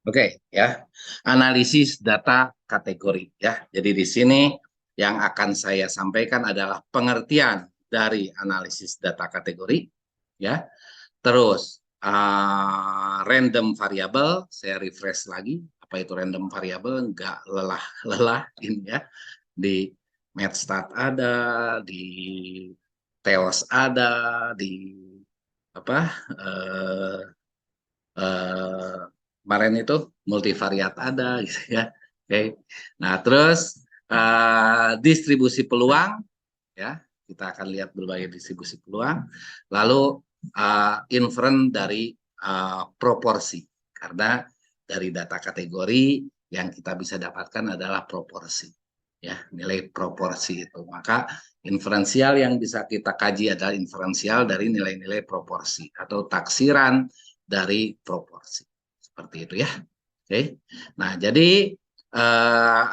Oke, ya. Analisis data kategori ya. Jadi di sini yang akan saya sampaikan adalah pengertian dari analisis data kategori ya. Terus random variable, saya refresh lagi apa itu random variable, enggak lelah-lelah ini ya. Di MedStat ada, di TEOS ada, di apa eh, kemarin itu multivariat ada gitu ya. Oke. Nah, terus distribusi peluang ya, kita akan lihat berbagai distribusi peluang. Lalu inference dari proporsi. Karena dari data kategori yang kita bisa dapatkan adalah proporsi. Ya, nilai proporsi itu. Maka inferensial yang bisa kita kaji adalah inferensial dari nilai-nilai proporsi atau taksiran dari proporsi. Seperti itu ya. Oke. Nah, jadi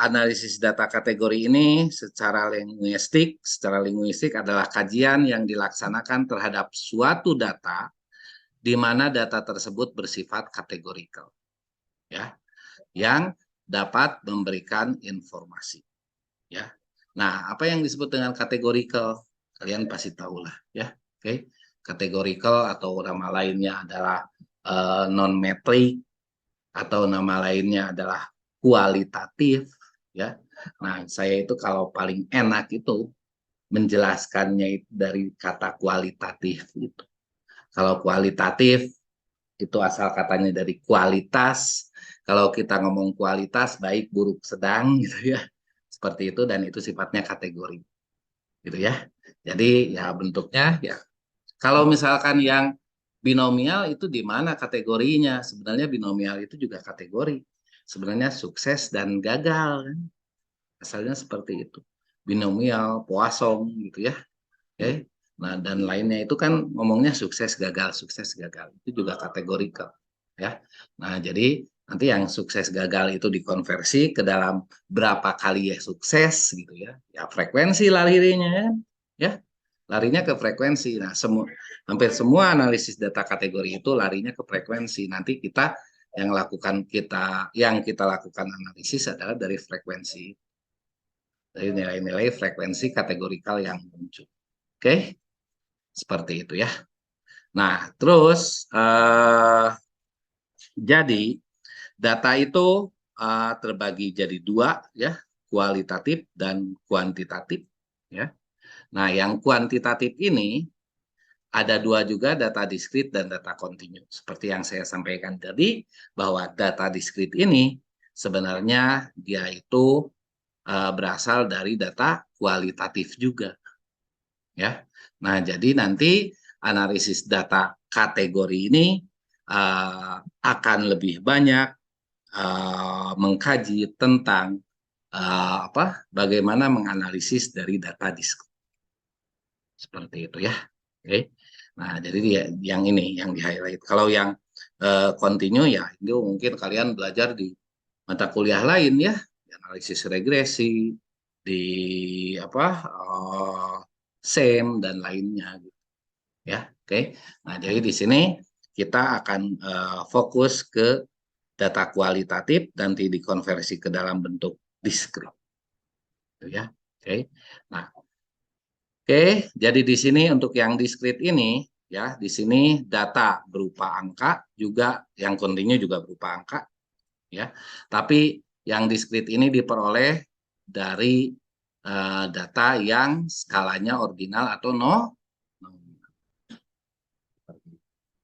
analisis data kategori ini secara linguistik adalah kajian yang dilaksanakan terhadap suatu data di mana data tersebut bersifat kategorikal, ya, yang dapat memberikan informasi, ya. Nah, apa yang disebut dengan kategorikal? Kalian pasti tahu lah, ya. Oke, kategorikal atau nama lainnya adalah non-metrik atau nama lainnya adalah kualitatif, ya. Nah, saya itu kalau paling enak itu menjelaskannya itu dari kata kualitatif itu. Kalau kualitatif itu asal katanya dari kualitas. Kalau kita ngomong kualitas baik, buruk, sedang gitu ya. Seperti itu dan itu sifatnya kategori gitu ya. Jadi ya bentuknya ya kalau misalkan yang binomial itu di mana kategorinya? Sebenarnya binomial itu juga kategori. Sebenarnya sukses dan gagal kan. Asalnya seperti itu. Binomial, Poisson gitu ya. Oke. Nah, dan lainnya itu kan ngomongnya sukses gagal. Itu juga kategorikal ya. Nah, jadi nanti yang sukses gagal itu dikonversi ke dalam berapa kali ya sukses gitu ya. Ya frekuensi larinya kan. Ya, larinya ke frekuensi. Nah, hampir semua analisis data kategori itu larinya ke frekuensi. Nanti yang kita lakukan analisis adalah dari frekuensi, dari nilai-nilai frekuensi kategorikal yang muncul. Oke, seperti itu ya. Nah, terus jadi data itu terbagi jadi dua ya, kualitatif dan kuantitatif ya. Nah, yang kuantitatif ini ada dua juga, data diskrit dan data kontinu. Seperti yang saya sampaikan tadi, bahwa data diskrit ini sebenarnya dia itu berasal dari data kualitatif juga. Ya. Nah, jadi nanti analisis data kategori ini akan lebih banyak mengkaji tentang bagaimana menganalisis dari data diskrit. Seperti itu ya. Oke. Nah, jadi yang ini yang di-highlight. Kalau yang continue ya itu mungkin kalian belajar di mata kuliah lain ya, analisis regresi di SEM dan lainnya gitu. Ya, oke. Nah, jadi di sini kita akan fokus ke data kualitatif nanti dikonversi ke dalam bentuk diskrit. Gitu ya. Oke. Nah, oke, jadi di sini untuk yang diskrit ini ya, di sini data berupa angka juga yang kontinu juga berupa angka ya. Tapi yang diskrit ini diperoleh dari data yang skalanya ordinal atau no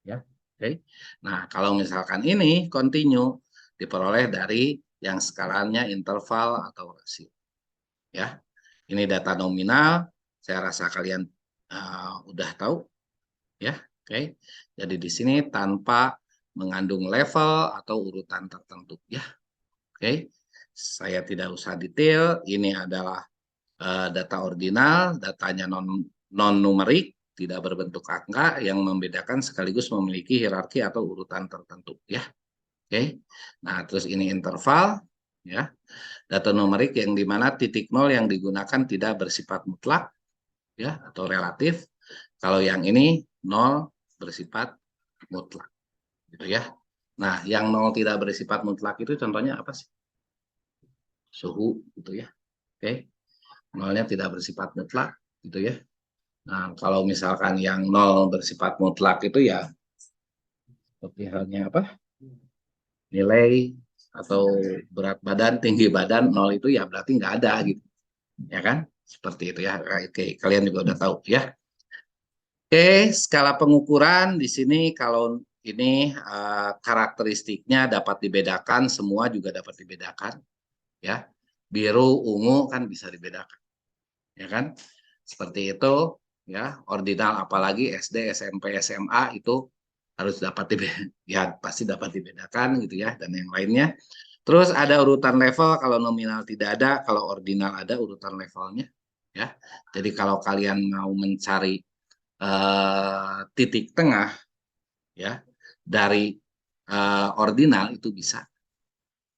ya. Oke. Nah, kalau misalkan ini kontinu diperoleh dari yang skalanya interval atau rasio ya. Ini data nominal, saya rasa kalian udah tahu ya. Oke. Jadi di sini tanpa mengandung level atau urutan tertentu ya. Oke. Saya tidak usah detail, ini adalah data ordinal, datanya non numerik, tidak berbentuk angka yang membedakan sekaligus memiliki hierarki atau urutan tertentu ya. Oke. Nah, terus ini interval ya. Data numerik yang dimana titik nol yang digunakan tidak bersifat mutlak ya atau relatif. Kalau yang ini nol bersifat mutlak gitu ya. Nah, yang nol tidak bersifat mutlak itu contohnya apa sih? Suhu gitu ya. Oke. Nolnya tidak bersifat mutlak gitu ya. Nah, kalau misalkan yang nol bersifat mutlak itu ya seperti halnya apa? Nilai atau berat badan, tinggi badan nol itu ya berarti nggak ada gitu. Ya kan? Seperti itu ya. Oke, kalian juga udah tahu ya. Oke, skala pengukuran di sini kalau ini karakteristiknya dapat dibedakan, semua juga dapat dibedakan ya. Biru, ungu kan bisa dibedakan. Ya kan? Seperti itu ya, ordinal apalagi SD, SMP, SMA itu harus dapat dibedakan, ya pasti dapat dibedakan gitu ya dan yang lainnya. Terus ada urutan level kalau nominal tidak ada, kalau ordinal ada urutan levelnya ya. Jadi kalau kalian mau mencari titik tengah ya dari ordinal itu bisa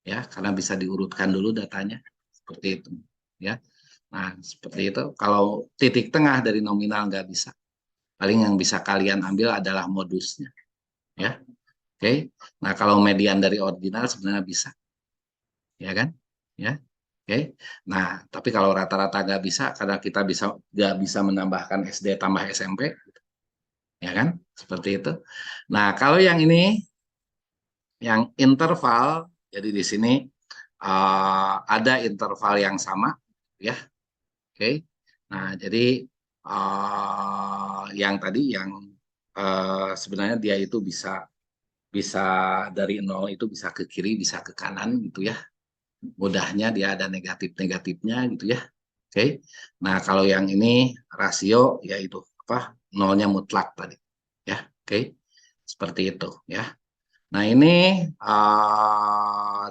ya karena bisa diurutkan dulu datanya seperti itu ya. Nah, seperti itu. Kalau titik tengah dari nominal nggak bisa. Paling yang bisa kalian ambil adalah modusnya. Ya, oke. Nah, kalau median dari ordinal sebenarnya bisa. Ya kan? Ya, oke. Nah, tapi kalau rata-rata nggak bisa, karena kita nggak bisa menambahkan SD tambah SMP. Ya kan? Seperti itu. Nah, kalau yang ini, yang interval, jadi di sini ada interval yang sama. Ya, oke. Nah, jadi yang tadi yang sebenarnya dia itu bisa bisa dari nol itu bisa ke kiri, bisa ke kanan gitu ya. Mudahnya dia ada negatif-negatifnya gitu ya. Oke. Nah, kalau yang ini rasio yaitu apa? Nolnya mutlak tadi. Ya, oke. Seperti itu ya. Nah, ini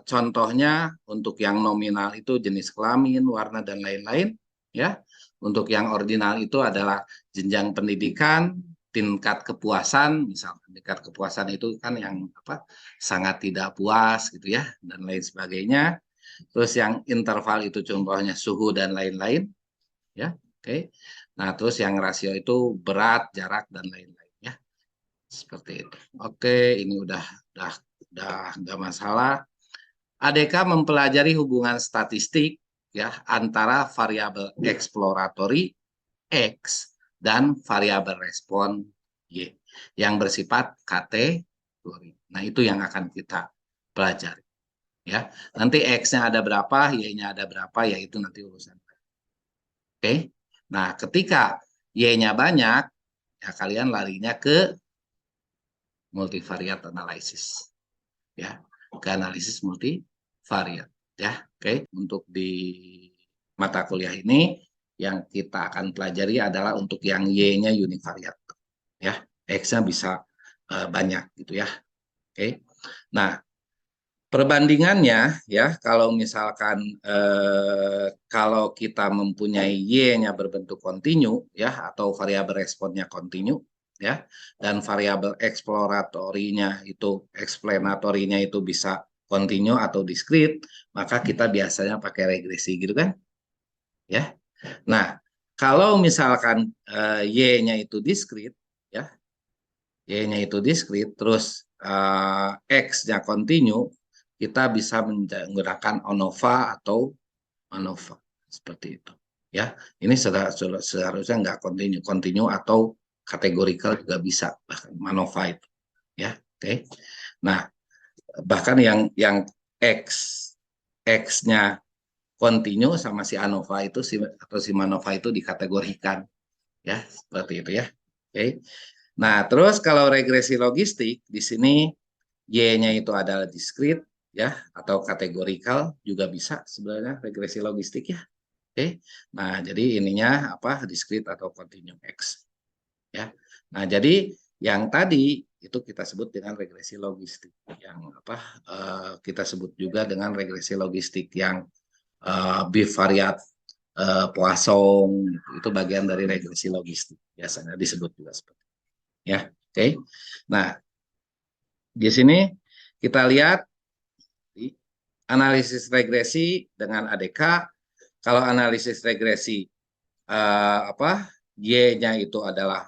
contohnya untuk yang nominal itu jenis kelamin, warna, dan lain-lain. Ya, untuk yang ordinal itu adalah jenjang pendidikan, tingkat kepuasan, misalkan tingkat kepuasan itu kan yang apa sangat tidak puas gitu ya, dan lain sebagainya. Terus yang interval itu contohnya suhu dan lain-lain. Ya, oke. Nah, terus yang rasio itu berat, jarak, dan lain-lain ya. Seperti itu. Oke, ini udah nggak masalah. ADK mempelajari hubungan statistik ya antara variabel eksploratory X dan variabel respon Y yang bersifat kategori. Nah, itu yang akan kita pelajari ya. Nanti X-nya ada berapa, Y-nya ada berapa, ya itu nanti urusan. Oke. Nah, ketika Y-nya banyak, ya kalian larinya ke multivariate analysis ya, ke analisis multivariat ya. Oke, untuk di mata kuliah ini yang kita akan pelajari adalah untuk yang Y-nya univariat ya, X-nya bisa banyak gitu ya. Oke. Nah, perbandingannya ya, kalau misalkan kalau kita mempunyai Y-nya berbentuk kontinu ya atau variabel responnya kontinu ya, dan variabel eksploratorinya itu eksplanatorinya itu bisa kontinu atau diskrit, maka kita biasanya pakai regresi gitu kan ya. Nah, kalau misalkan Y-nya itu diskrit ya, Y-nya itu diskrit, terus X-nya kontinu, kita bisa menggunakan ANOVA atau ANOVA seperti itu. Ya, ini seharusnya nggak kontinu, kontinu atau kategorikal juga bisa, bahkan ANOVA itu. Ya, oke. Nah, bahkan yang X X-nya kontinu sama si ANOVA itu atau si MANOVA itu dikategorikan ya, seperti itu ya. Oke. Nah, terus kalau regresi logistik di sini Y-nya itu adalah diskrit ya atau kategorikal juga bisa sebenarnya regresi logistik ya. Oke. Nah, jadi ininya apa diskrit atau continuum X ya. Nah, jadi yang tadi itu kita sebut dengan regresi logistik yang apa kita sebut juga dengan regresi logistik yang bivariat Poisson itu bagian dari regresi logistik biasanya disebut juga seperti ya. Oke. Nah, di sini kita lihat analisis regresi dengan ADK. Kalau analisis regresi apa Y-nya itu adalah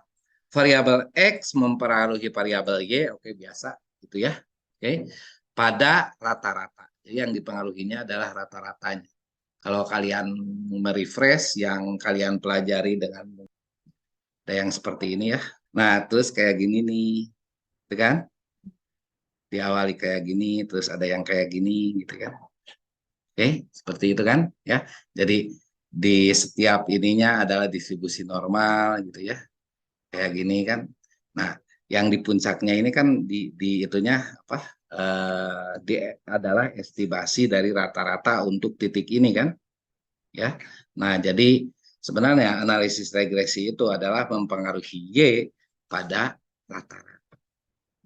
variabel X mempengaruhi variabel Y, oke biasa gitu ya. Oke, pada rata-rata. Jadi yang dipengaruhinya adalah rata-ratanya. Kalau kalian merefresh yang kalian pelajari dengan ada yang seperti ini ya. Nah, terus kayak gini nih, gitu kan? Diawali kayak gini, terus ada yang kayak gini, gitu kan? Oke, seperti itu kan? Ya, jadi di setiap ininya adalah distribusi normal, gitu ya, kayak gini kan? Nah, yang di puncaknya ini kan di itunya apa? Di adalah estimasi dari rata-rata untuk titik ini kan? Ya. Nah, jadi sebenarnya analisis regresi itu adalah mempengaruhi Y pada rata-rata,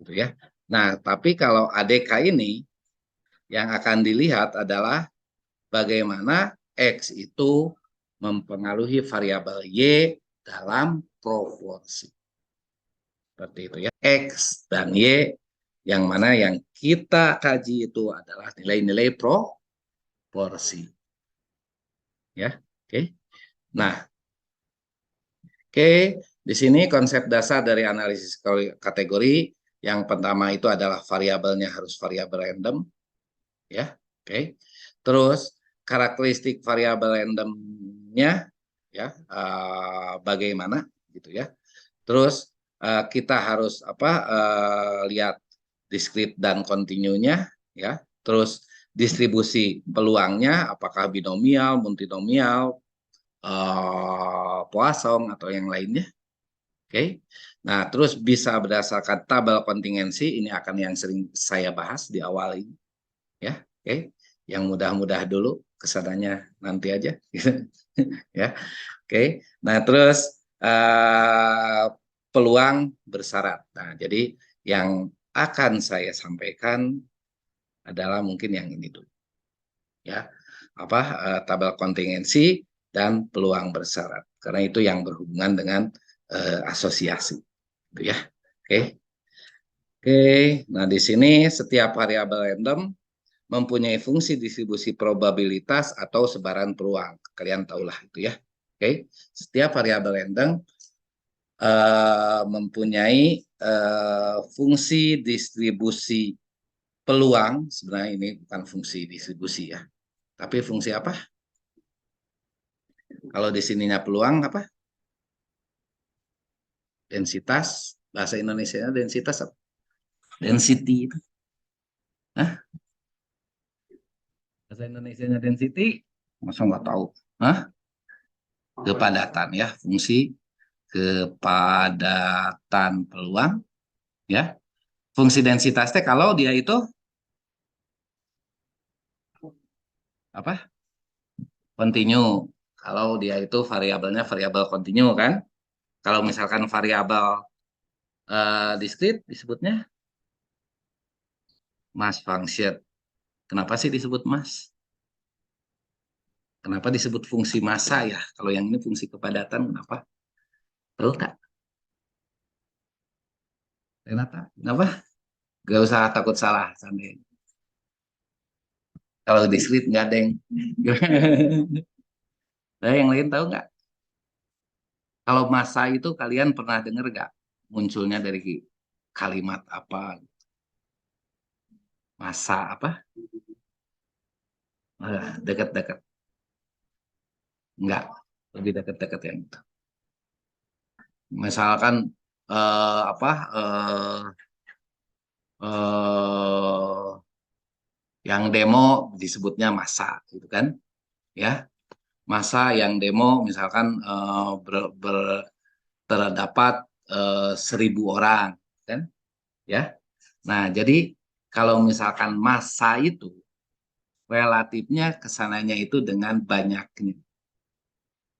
gitu ya. Nah, tapi kalau ADK ini yang akan dilihat adalah bagaimana X itu mempengaruhi variabel Y dalam proporsi. Seperti itu ya. X dan Y yang mana yang kita kaji itu adalah nilai-nilai proporsi. Ya, oke. Nah, oke, di sini konsep dasar dari analisis kategori yang pertama itu adalah variabelnya harus variabel random, ya, oke. Terus karakteristik variabel randomnya, ya, bagaimana, gitu ya. Terus kita harus lihat discrete dan kontinunya, ya. Terus distribusi peluangnya, apakah binomial, multinomial, Poisson atau yang lainnya. Oke. Nah, terus bisa berdasarkan tabel kontingensi, ini akan yang sering saya bahas di awal ini, ya. Oke. Yang mudah-mudah dulu, kesananya nanti aja, ya. Oke. Nah, terus peluang bersyarat. Nah, jadi yang akan saya sampaikan adalah mungkin yang ini dulu, ya. Tabel kontingensi dan peluang bersyarat. Karena itu yang berhubungan dengan asosiasi, gitu ya. Oke. Oke. Nah, di sini setiap variabel random mempunyai fungsi distribusi probabilitas atau sebaran peluang. Kalian tahulah itu ya. Oke. Setiap variabel random mempunyai fungsi distribusi peluang. Sebenarnya ini bukan fungsi distribusi ya. Tapi fungsi apa? Kalau di sininya peluang apa? Densitas, bahasa Indonesia densitas apa? Density itu. Hah? Bahasa Indonesia density? Masa nggak tahu? Hah? Kepadatan ya, fungsi kepadatan peluang ya. Fungsi densitas teh kalau dia itu apa? Continue. Kalau dia itu variabelnya variabel continue kan? Kalau misalkan variabel discrete disebutnya mass function. Kenapa sih disebut mass? Kenapa disebut fungsi massa ya? Kalau yang ini fungsi kepadatan, kenapa? Tahu nggak, Renata? Kenapa? Gak usah takut salah. Sampai. Kalau discrete nggak ada yang... Nah, yang lain tahu nggak? Kalau massa itu kalian pernah dengar nggak? Munculnya dari kalimat apa? Massa apa? Dekat-dekat. Nggak. Lebih dekat-dekat yang itu. Misalkan eh, apa eh, eh, yang demo disebutnya massa gitu kan ya, massa yang demo misalkan terdapat 1.000 orang kan ya. Nah, jadi kalau misalkan massa itu relatifnya kesananya itu dengan banyaknya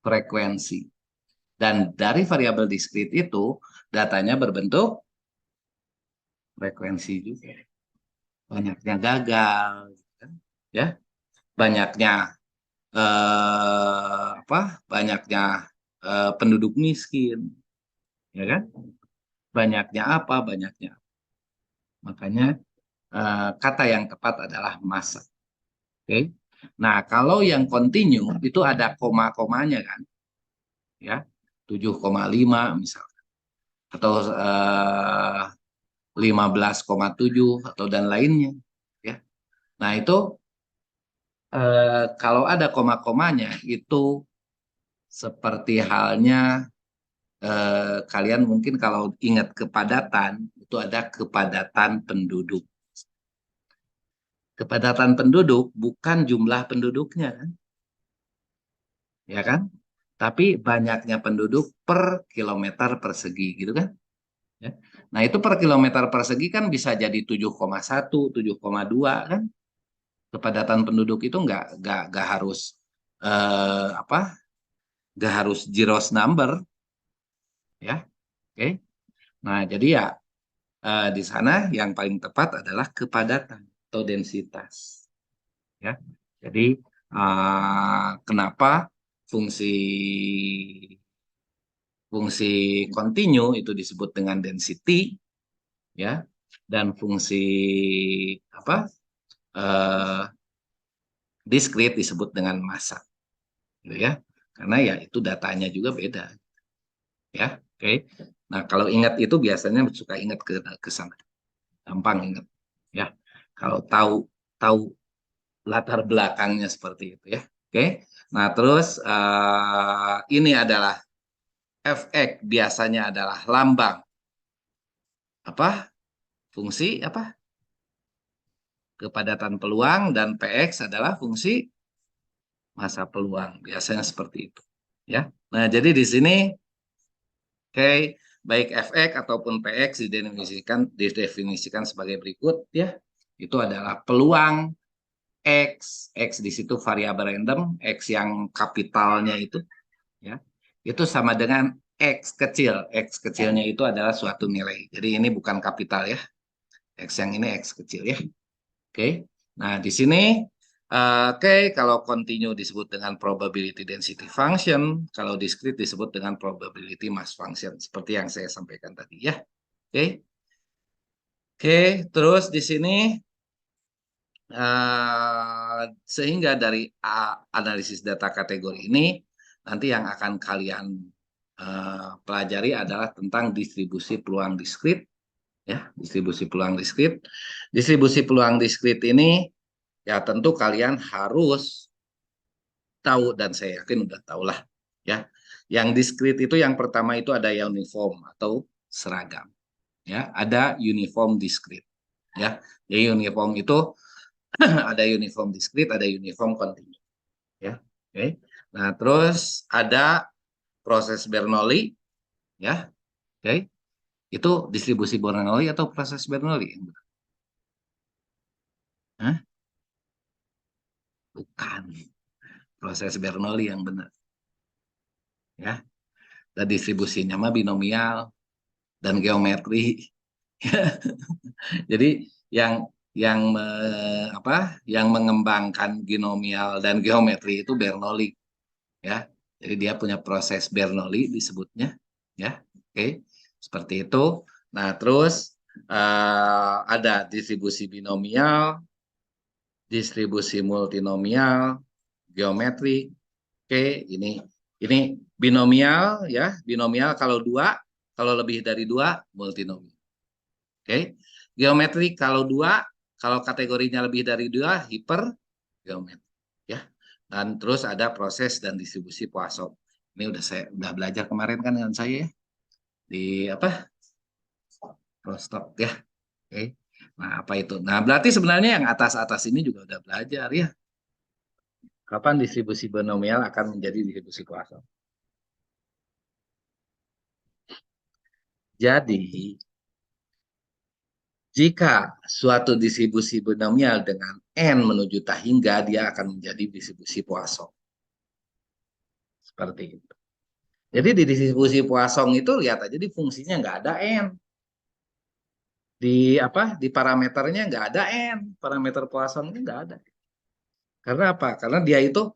frekuensi, dan dari variabel diskrit itu datanya berbentuk frekuensi juga, banyaknya gagal gitu kan ya, banyaknya banyaknya penduduk miskin, ya kan? Banyaknya apa? Banyaknya. Makanya kata yang tepat adalah massa. Oke. Okay? Nah, kalau yang continue itu ada koma-komanya kan? Ya. 7,5 misalkan. Atau 15,7 atau dan lainnya, ya. Nah, itu kalau ada koma-komanya itu seperti halnya kalian mungkin kalau ingat kepadatan itu ada kepadatan penduduk. Kepadatan penduduk bukan jumlah penduduknya kan, ya kan? Tapi banyaknya penduduk per kilometer persegi gitu kan? Ya. Nah, itu per kilometer persegi kan bisa jadi 7,1, 7,2 kan? Kepadatan penduduk itu nggak harus apa? Nggak harus zeros number, ya. Oke. Nah, jadi ya di sana yang paling tepat adalah kepadatan atau densitas, ya. Jadi kenapa fungsi fungsi kontinu itu disebut dengan density, ya, dan fungsi apa eh, diskrit disebut dengan massa, gitu ya. Karena ya itu datanya juga beda, ya. Oke. Nah, kalau ingat itu biasanya suka ingat ke sana, gampang ingat, ya. Kalau tahu tahu latar belakangnya seperti itu, ya. Oke. Nah, terus ini adalah Fx biasanya adalah lambang apa? Fungsi apa? Kepadatan peluang, dan Px adalah fungsi massa peluang. Biasanya seperti itu, ya. Nah, jadi di sini oke, baik Fx ataupun Px didefinisikan sebagai berikut, ya. Itu adalah peluang X di situ variabel random, X yang kapitalnya itu, ya. Itu sama dengan X kecil. X kecilnya itu adalah suatu nilai. Jadi ini bukan kapital, ya. X yang ini X kecil, ya. Oke. Nah, di sini oke, kalau continue disebut dengan probability density function, kalau discrete disebut dengan probability mass function, seperti yang saya sampaikan tadi, ya. Oke. Oke, terus di sini sehingga dari analisis data kategori ini nanti yang akan kalian pelajari adalah tentang distribusi peluang diskrit, ya, distribusi peluang diskrit. Distribusi peluang diskrit ini ya tentu kalian harus tahu, dan saya yakin udah tahu lah, ya. Yang diskrit itu yang pertama itu ada uniform atau seragam, ya. Ada uniform diskrit, ya. Jadi uniform itu ada uniform diskrit, ada uniform kontinu, ya. Oke. Nah, terus ada proses Bernoulli, ya. Oke. Itu distribusi Bernoulli atau proses Bernoulli? Hah? Bukan. Proses Bernoulli yang benar, ya. Dan distribusinya mah binomial dan geometri. Jadi yang yang mengembangkan binomial dan geometri itu Bernoulli, ya. Jadi dia punya proses Bernoulli disebutnya, ya. Oke, seperti itu. Nah, terus ada distribusi binomial, distribusi multinomial, geometri. Oke, ini binomial, ya. Binomial kalau dua, kalau lebih dari dua multinomial. Oke. Geometri kalau dua, kalau kategorinya lebih dari dua, hiper geometri, ya. Dan terus ada proses dan distribusi Poisson. Ini udah belajar kemarin kan dengan saya, ya, di apa? Rostock, ya. Oke. Nah, apa itu? Nah, berarti sebenarnya yang atas-atas ini juga udah belajar, ya. Kapan distribusi binomial akan menjadi distribusi Poisson? Jadi, jika suatu distribusi binomial dengan n menuju hingga, dia akan menjadi distribusi Poisson. Seperti itu. Jadi di distribusi Poisson itu lihat aja di fungsinya nggak ada n. Di parameternya nggak ada n. Parameter Poisson itu nggak ada. Karena apa? Karena dia itu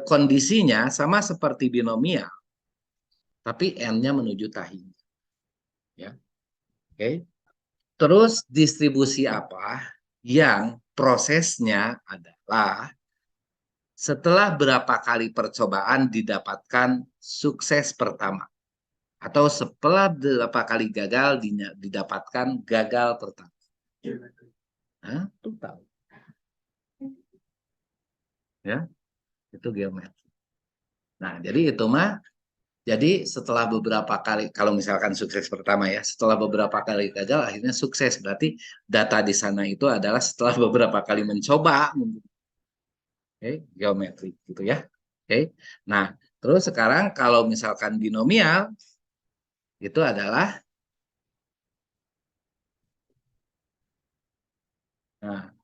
kondisinya sama seperti binomial, tapi n-nya menuju hingga. Ya. Oke. Terus distribusi apa yang prosesnya adalah setelah berapa kali percobaan didapatkan sukses pertama. Atau setelah berapa kali gagal didapatkan gagal pertama. Hah? Itu tahu. Ya, itu geometri. Nah, jadi itu mah, jadi setelah beberapa kali, kalau misalkan sukses pertama ya, setelah beberapa kali gagal, akhirnya sukses. Berarti data di sana itu adalah setelah beberapa kali mencoba, okay, geometri gitu ya. Oke. Okay. Nah, terus sekarang kalau misalkan binomial, itu adalah, nah,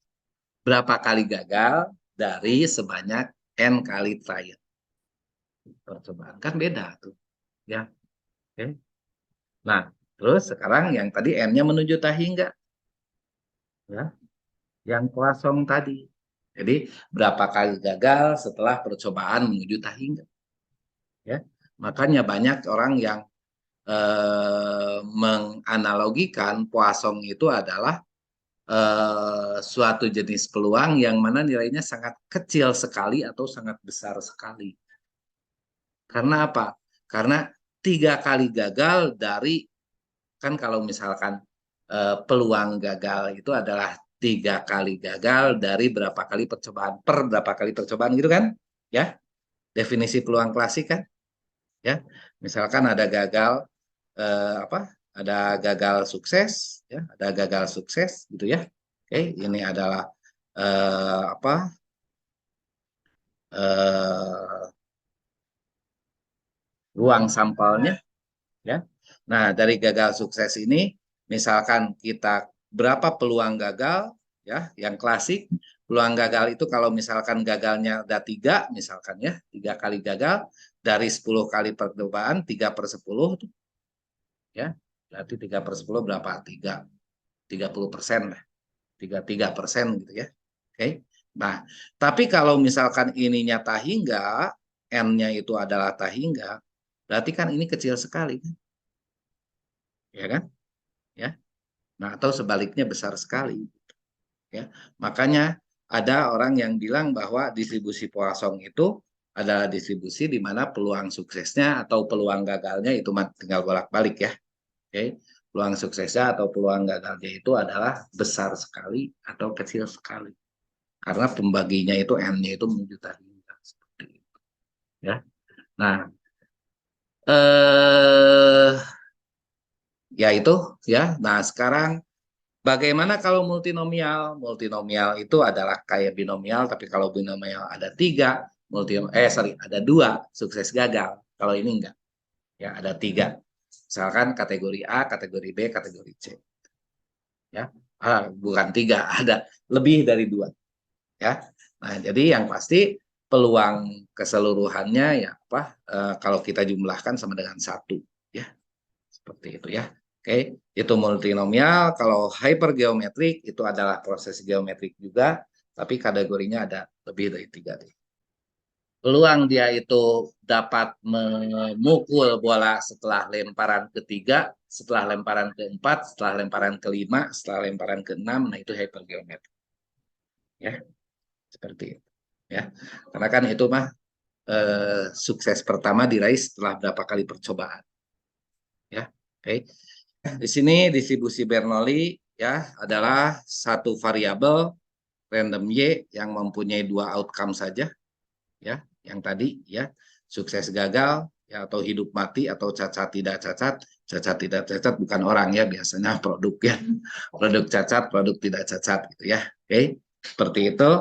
berapa kali gagal dari sebanyak n kali trial percobaan. Kan beda tuh. Ya. Oke. Okay. Nah, terus sekarang yang tadi n-nya menuju tahingga. Ya. Yang kosong tadi. Jadi berapa kali gagal setelah percobaan menuju tahingga. Ya. Makanya banyak orang yang menganalogikan Poisson itu adalah suatu jenis peluang yang mana nilainya sangat kecil sekali atau sangat besar sekali. Karena apa? Karena 3 kali gagal dari, kan kalau misalkan peluang gagal itu adalah 3 kali gagal dari berapa kali percobaan per berapa kali percobaan gitu kan? Ya, definisi peluang klasik kan? Ya, misalkan ada gagal apa? Ada gagal sukses, ya, ada gagal sukses gitu ya. Oke, ini adalah apa? Eh, ruang sampelnya, ya. Nah, dari gagal sukses ini, misalkan kita berapa peluang gagal, ya, yang klasik, peluang gagal itu kalau misalkan gagalnya ada 3, misalkan ya, 3 kali gagal, dari 10 kali percobaan, 3/10, ya, berarti 3/10 berapa? 30% lah, 33% gitu ya. Oke. Nah, tapi kalau misalkan ininya tahingga, N-nya itu adalah tahingga, berarti kan ini kecil sekali, ya kan? Ya. Nah, atau sebaliknya besar sekali, ya. Makanya ada orang yang bilang bahwa distribusi Poisson itu adalah distribusi di mana peluang suksesnya atau peluang gagalnya itu tinggal bolak-balik ya. Oke. Peluang suksesnya atau peluang gagalnya itu adalah besar sekali atau kecil sekali. Karena pembaginya itu N-nya itu menuju tahingga seperti itu, ya. Nah, eh ya itu ya. Nah, sekarang bagaimana kalau multinomial? Multinomial itu adalah kayak binomial, tapi kalau binomial ada 3, ada 2 sukses gagal. Kalau ini enggak, ya ada 3. Misalkan kategori A, kategori B, kategori C, ya. Bukan 3, ada lebih dari 2, ya. Nah, jadi yang pasti peluang keseluruhannya ya apa? Kalau kita jumlahkan sama dengan 1, ya. Seperti itu ya. Oke, itu multinomial. Kalau hypergeometrik itu adalah proses geometrik juga, tapi kategorinya ada lebih dari 3. Peluang dia itu dapat memukul bola setelah lemparan ketiga, setelah lemparan keempat, setelah lemparan kelima, setelah lemparan keenam. Nah, itu hypergeometrik. Ya, seperti itu. Ya, karena kan itu mah sukses pertama diraih setelah berapa kali percobaan. Ya, oke. Di sini distribusi Bernoulli ya adalah satu variabel random Y yang mempunyai 2 outcome saja, ya, yang tadi ya, sukses gagal ya, atau hidup mati, atau cacat tidak cacat. Cacat tidak cacat bukan orang ya, biasanya produk ya. Produk cacat, produk tidak cacat gitu ya. Oke, seperti itu.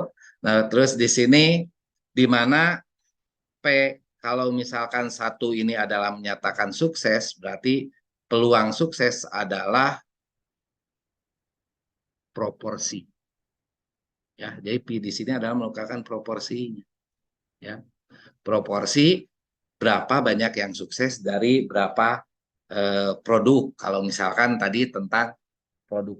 Nah, terus di sini di mana P, kalau misalkan satu ini adalah menyatakan sukses, berarti peluang sukses adalah proporsi. Ya, jadi P di sini adalah merupakan proporsinya. Ya, proporsi berapa banyak yang sukses dari berapa produk. Kalau misalkan tadi tentang produk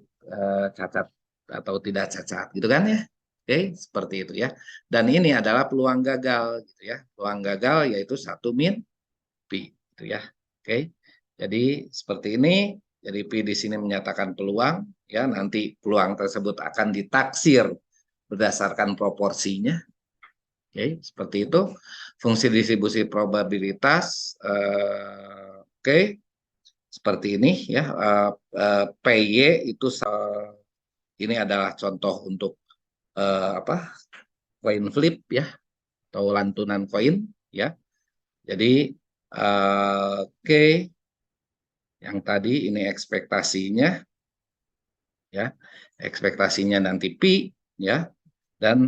cacat atau tidak cacat, gitu kan ya? Oke, seperti itu ya. Dan ini adalah peluang gagal, gitu ya. Peluang gagal yaitu 1 min P, gitu ya. Oke, jadi seperti ini. Jadi P di sini menyatakan peluang, ya. Nanti peluang tersebut akan ditaksir berdasarkan proporsinya. Oke, seperti itu. Fungsi distribusi probabilitas. Oke. seperti ini ya. PY itu ini adalah contoh untuk apa? Coin flip ya, atau lantunan koin ya. Jadi oke, yang tadi ini ekspektasinya ya, ekspektasinya nanti pi ya, dan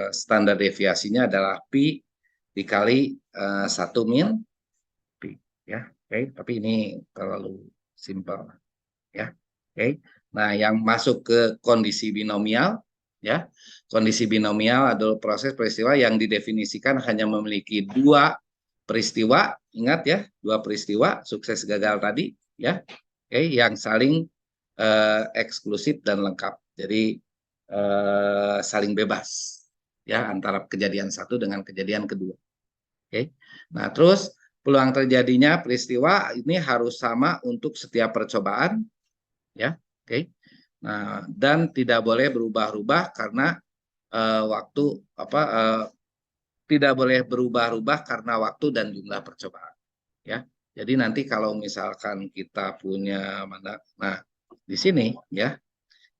standar deviasinya adalah pi dikali 1 min pi ya. Oke, tapi ini terlalu simpel ya. Oke. Nah, yang masuk ke kondisi binomial ya. Kondisi binomial adalah proses peristiwa yang didefinisikan hanya memiliki dua peristiwa, ingat ya, dua peristiwa sukses gagal tadi ya. Oke, yang saling eksklusif dan lengkap. Jadi saling bebas ya antara kejadian satu dengan kejadian kedua. Oke. Nah, terus peluang terjadinya peristiwa ini harus sama untuk setiap percobaan ya. Oke. Nah, dan tidak boleh berubah-ubah karena waktu tidak boleh berubah-ubah karena waktu dan jumlah percobaan ya. Jadi nanti kalau misalkan kita punya mana, nah di sini ya,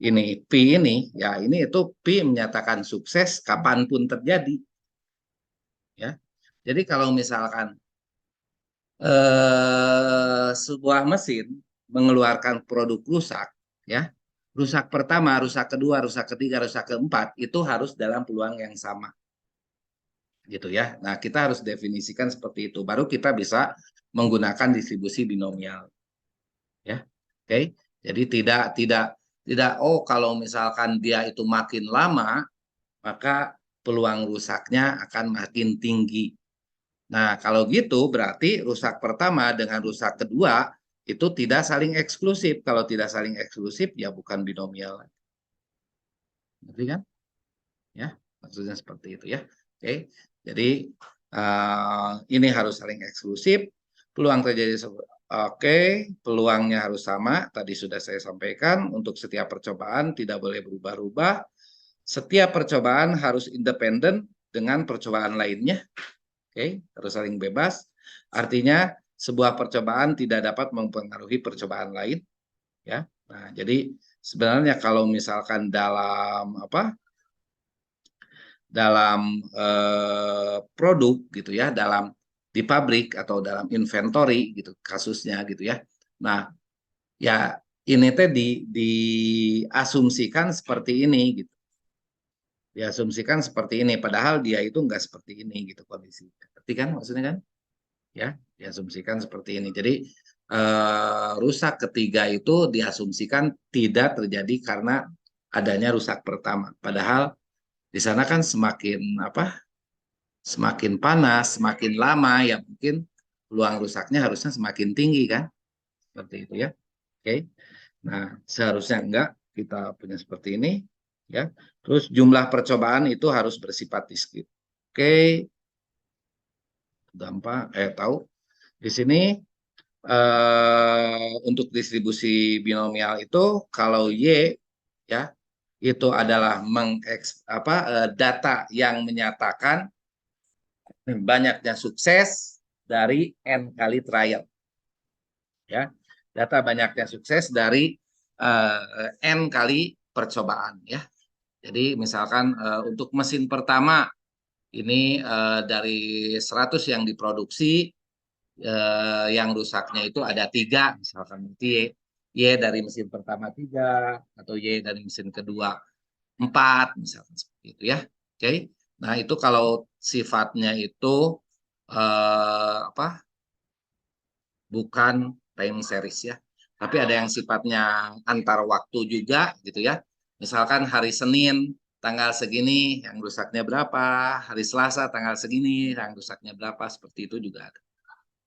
ini P ini ya, ini itu P menyatakan sukses kapanpun terjadi ya. Jadi kalau misalkan sebuah mesin mengeluarkan produk rusak ya, rusak pertama, rusak kedua, rusak ketiga, rusak keempat itu harus dalam peluang yang sama gitu ya. Nah, kita harus definisikan seperti itu baru kita bisa menggunakan distribusi binomial ya. Oke. Jadi tidak tidak tidak kalau misalkan dia itu makin lama maka peluang rusaknya akan makin tinggi. Nah, kalau gitu berarti rusak pertama dengan rusak kedua itu tidak saling eksklusif. Kalau tidak saling eksklusif ya bukan binomial. Ngerti kan? Ya, maksudnya seperti itu ya. Oke. Jadi ini harus saling eksklusif. Peluang terjadi oke, peluangnya harus sama. Tadi sudah saya sampaikan untuk setiap percobaan tidak boleh berubah-ubah. Setiap percobaan harus independen dengan percobaan lainnya. Oke, harus saling bebas. Artinya sebuah percobaan tidak dapat mempengaruhi percobaan lain, ya. Nah, jadi sebenarnya kalau misalkan dalam produk gitu ya, dalam di pabrik atau dalam inventory gitu kasusnya gitu ya. Nah, ya ini teh diasumsikan seperti ini gitu. Diasumsikan seperti ini padahal dia itu enggak seperti ini gitu kondisi. Berarti kan maksudnya kan? Ya, diasumsikan seperti ini. Jadi rusak ketiga itu diasumsikan tidak terjadi karena adanya rusak pertama. Padahal di sana kan semakin panas, semakin lama ya mungkin peluang rusaknya harusnya semakin tinggi kan? Seperti itu ya. Oke. Nah, seharusnya enggak kita punya seperti ini ya. Terus jumlah percobaan itu harus bersifat diskrit. Oke, gampang tahu. Di sini untuk distribusi binomial itu kalau Y ya itu adalah data yang menyatakan banyaknya sukses dari n kali trial ya, data banyaknya sukses dari n kali percobaan ya. Jadi misalkan untuk mesin pertama ini dari 100 yang diproduksi yang rusaknya itu ada 3, misalkan Y dari mesin pertama 3 atau Y dari mesin kedua 4, misalkan seperti itu ya. Oke. Nah, itu kalau sifatnya itu bukan time series ya. Tapi ada yang sifatnya antar waktu juga gitu ya. Misalkan hari Senin tanggal segini yang rusaknya berapa, hari Selasa tanggal segini yang rusaknya berapa, seperti itu juga ada.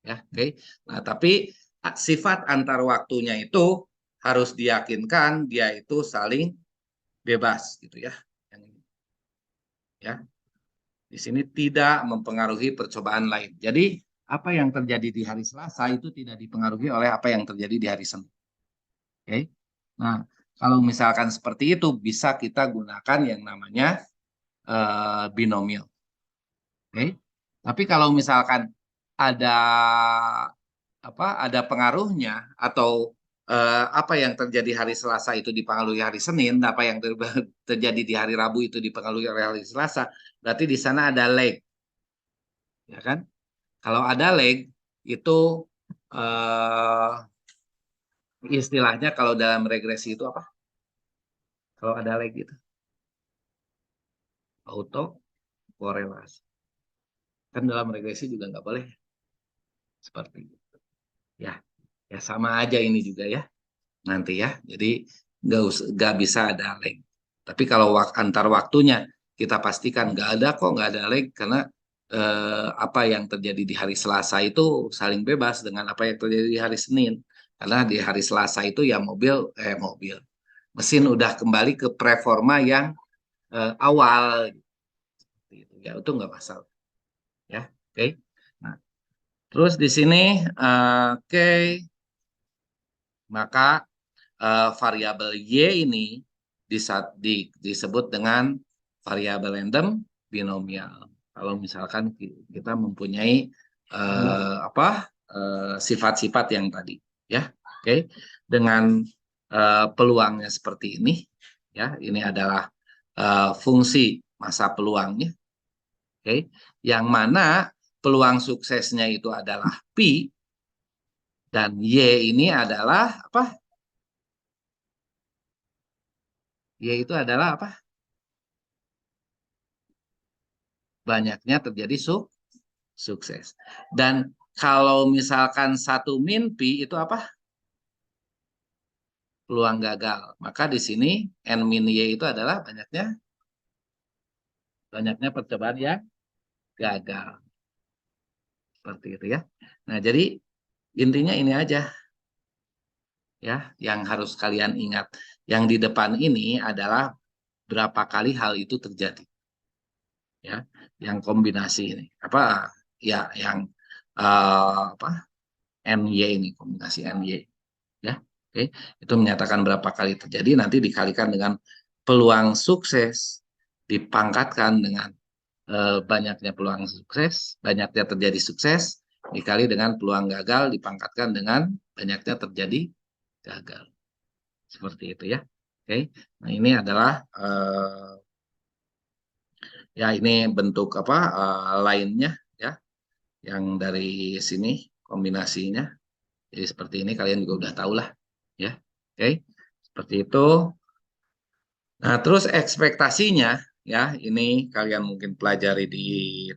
Ya, oke. Nah, tapi sifat antar waktunya itu harus diyakinkan dia itu saling bebas gitu ya. Yang ini. Ya. Di sini tidak mempengaruhi percobaan lain. Jadi apa yang terjadi di hari Selasa itu tidak dipengaruhi oleh apa yang terjadi di hari Senin. Oke. Nah, kalau misalkan seperti itu bisa kita gunakan yang namanya binomial. Oke. Tapi kalau misalkan ada ada pengaruhnya, atau apa yang terjadi hari Selasa itu dipengaruhi hari Senin, apa yang terjadi di hari Rabu itu dipengaruhi oleh hari Selasa, berarti di sana ada lag, ya kan? Kalau ada lag itu eh, istilahnya kalau dalam regresi itu apa? Kalau ada lag itu auto korelasi. Kan dalam regresi juga nggak boleh seperti itu. Ya, ya sama aja ini juga ya nanti ya. Jadi nggak bisa ada lag. Tapi kalau antar waktunya kita pastikan nggak ada kok, nggak ada lag, karena apa yang terjadi di hari Selasa itu saling bebas dengan apa yang terjadi di hari Senin. Karena di hari Selasa itu ya mobil mesin udah kembali ke performa yang awal gitu. Ya itu nggak masalah ya. Oke. Nah, terus di sini oke, maka variabel Y ini disebut dengan variabel random binomial. Kalau misalkan kita mempunyai sifat-sifat yang tadi, ya, oke, dengan peluangnya seperti ini, ya, ini adalah fungsi masa peluangnya, oke, yang mana peluang suksesnya itu adalah pi dan Y ini adalah apa? Y itu adalah apa? Banyaknya terjadi sukses. Dan kalau misalkan satu mimpi itu apa? Peluang gagal. Maka di sini N min Y itu adalah banyaknya percobaan yang gagal. Seperti itu ya. Nah, jadi intinya ini aja ya yang harus kalian ingat. Yang di depan ini adalah berapa kali hal itu terjadi. Ya, yang kombinasi ini. Apa ya yang apa? NY ini kombinasi NY. Ya, oke, itu menyatakan berapa kali terjadi, nanti dikalikan dengan peluang sukses, dipangkatkan dengan banyaknya peluang sukses, banyaknya terjadi sukses, dikali dengan peluang gagal, dipangkatkan dengan banyaknya terjadi gagal. Seperti itu ya. Oke, nah ini adalah ya ini bentuk apa lainnya ya, yang dari sini kombinasinya. Jadi seperti ini kalian juga udah tahu lah ya. Oke, seperti itu. Nah, terus ekspektasinya ya, ini kalian mungkin pelajari di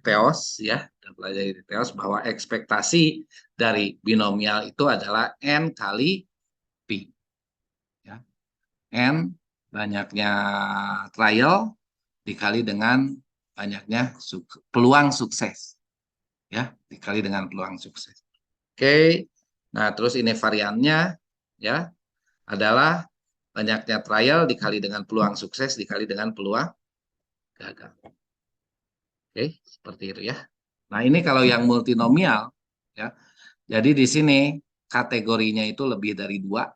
Theos ya, dan pelajari di Theos bahwa ekspektasi dari binomial itu adalah n kali pi ya. N banyaknya trial dikali dengan banyaknya peluang sukses ya, dikali dengan peluang sukses. Oke. Nah, terus ini variannya ya adalah banyaknya trial dikali dengan peluang sukses dikali dengan peluang gagal. Oke, seperti itu ya. Nah, ini kalau yang multinomial ya. Jadi di sini kategorinya itu lebih dari 2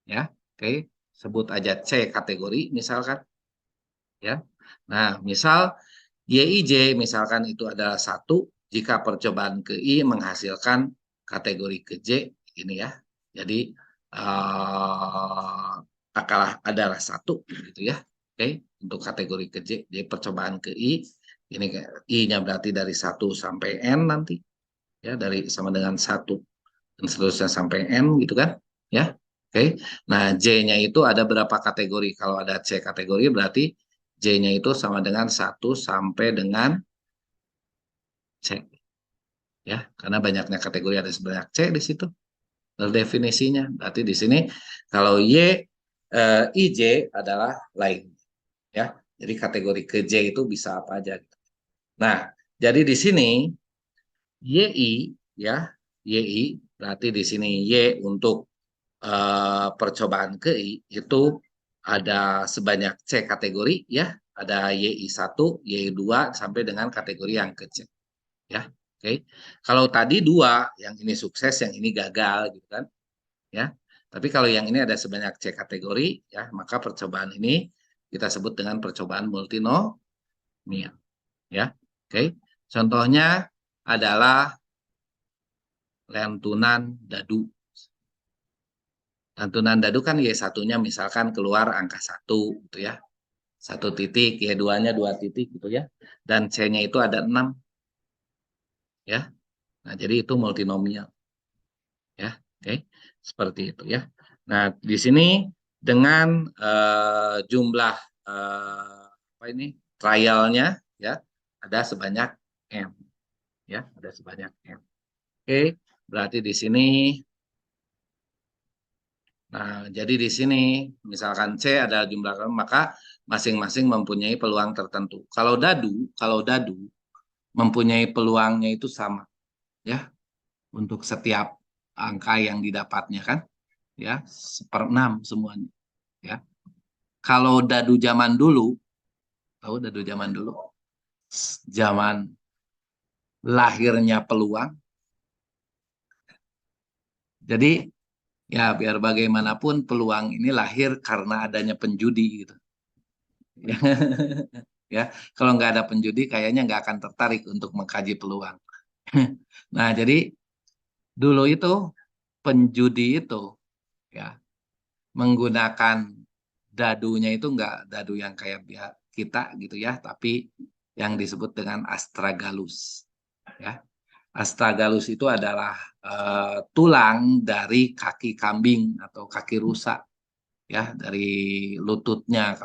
ya. Oke, sebut aja C kategori misalkan ya. Nah, misal YIJ misalkan itu adalah 1 jika percobaan ke I menghasilkan kategori ke J ini ya. Jadi akalah adalah 1 gitu ya. Oke, untuk kategori ke J. Jadi percobaan ke I ini I-nya berarti dari 1 sampai N nanti ya, dari sama dengan 1 dan seterusnya sampai N gitu kan ya. Oke, nah J-nya itu ada berapa kategori? Kalau ada C kategori berarti J-nya itu sama dengan 1 sampai dengan C ya, karena banyaknya kategori ada sebanyak C di situ definisinya. Berarti di sini kalau IJ adalah lain ya. Jadi kategori ke J itu bisa apa aja. Nah, jadi di sini YI ya, YI berarti di sini Y untuk percobaan ke I itu ada sebanyak C kategori ya, ada YI1, YI2 sampai dengan kategori yang ke C ya. Oke. Kalau tadi 2, yang ini sukses, yang ini gagal gitu kan ya. Tapi kalau yang ini ada sebanyak C kategori ya, maka percobaan ini kita sebut dengan percobaan multinomial ya. Oke. Contohnya adalah Lantunan dadu. Lantunan dadu kan Y1-nya misalkan keluar angka 1 gitu ya. 1 titik, Y2-nya 2 titik gitu ya. Dan C-nya itu ada 6 ya. Nah, jadi itu multinomial ya. Oke. Seperti itu ya. Nah, di sini dengan jumlah apa ini? Trialnya ya, ada sebanyak M ya, ada sebanyak M. Oke, berarti di sini. Nah, jadi di sini misalkan C adalah jumlah kali, maka masing-masing mempunyai peluang tertentu. Kalau dadu mempunyai peluangnya itu sama ya untuk setiap angka yang didapatnya kan ya 1/6 semuanya ya. Kalau dadu zaman dulu, tahu dadu zaman dulu? Zaman lahirnya peluang. Jadi ya biar bagaimanapun peluang ini lahir karena adanya penjudi gitu. Ya, kalau nggak ada penjudi kayaknya nggak akan tertarik untuk mengkaji peluang. Nah, jadi dulu itu penjudi itu ya menggunakan dadunya itu nggak dadu yang kayak kita gitu ya, tapi yang disebut dengan astragalus. Ya, astragalus itu adalah tulang dari kaki kambing atau kaki rusa ya dari lututnya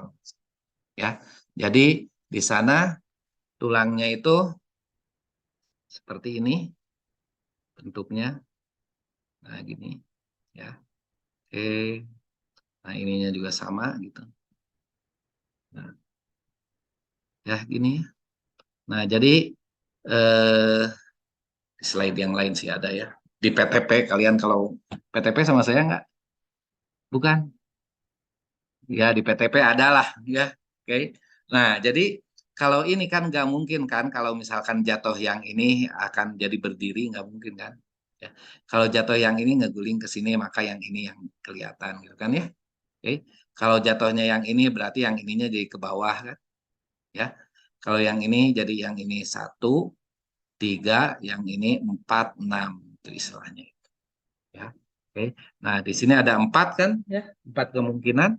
ya. Jadi di sana tulangnya itu seperti ini bentuknya. Nah, gini ya. Oke. Nah, ininya juga sama gitu. Nah, ya gini. Nah, jadi eh slide yang lain sih ada ya. Di PTP kalian kalau PTP sama saya nggak? Bukan. Ya, di PTP ada lah ya. Oke. Nah, jadi kalau ini kan nggak mungkin kan kalau misalkan jatuh yang ini akan jadi berdiri nggak mungkin kan? Ya. Kalau jatuh yang ini ngeguling ke sini maka yang ini yang kelihatan gitu kan ya. Oke. Kalau jatuhnya yang ini berarti yang ininya jadi ke bawah kan? Ya. Kalau yang ini jadi yang ini 1, 3, yang ini 4, 6 itu istilahnya. Ya. Oke. Nah, di sini ada 4 kan? Ya. 4 kemungkinan.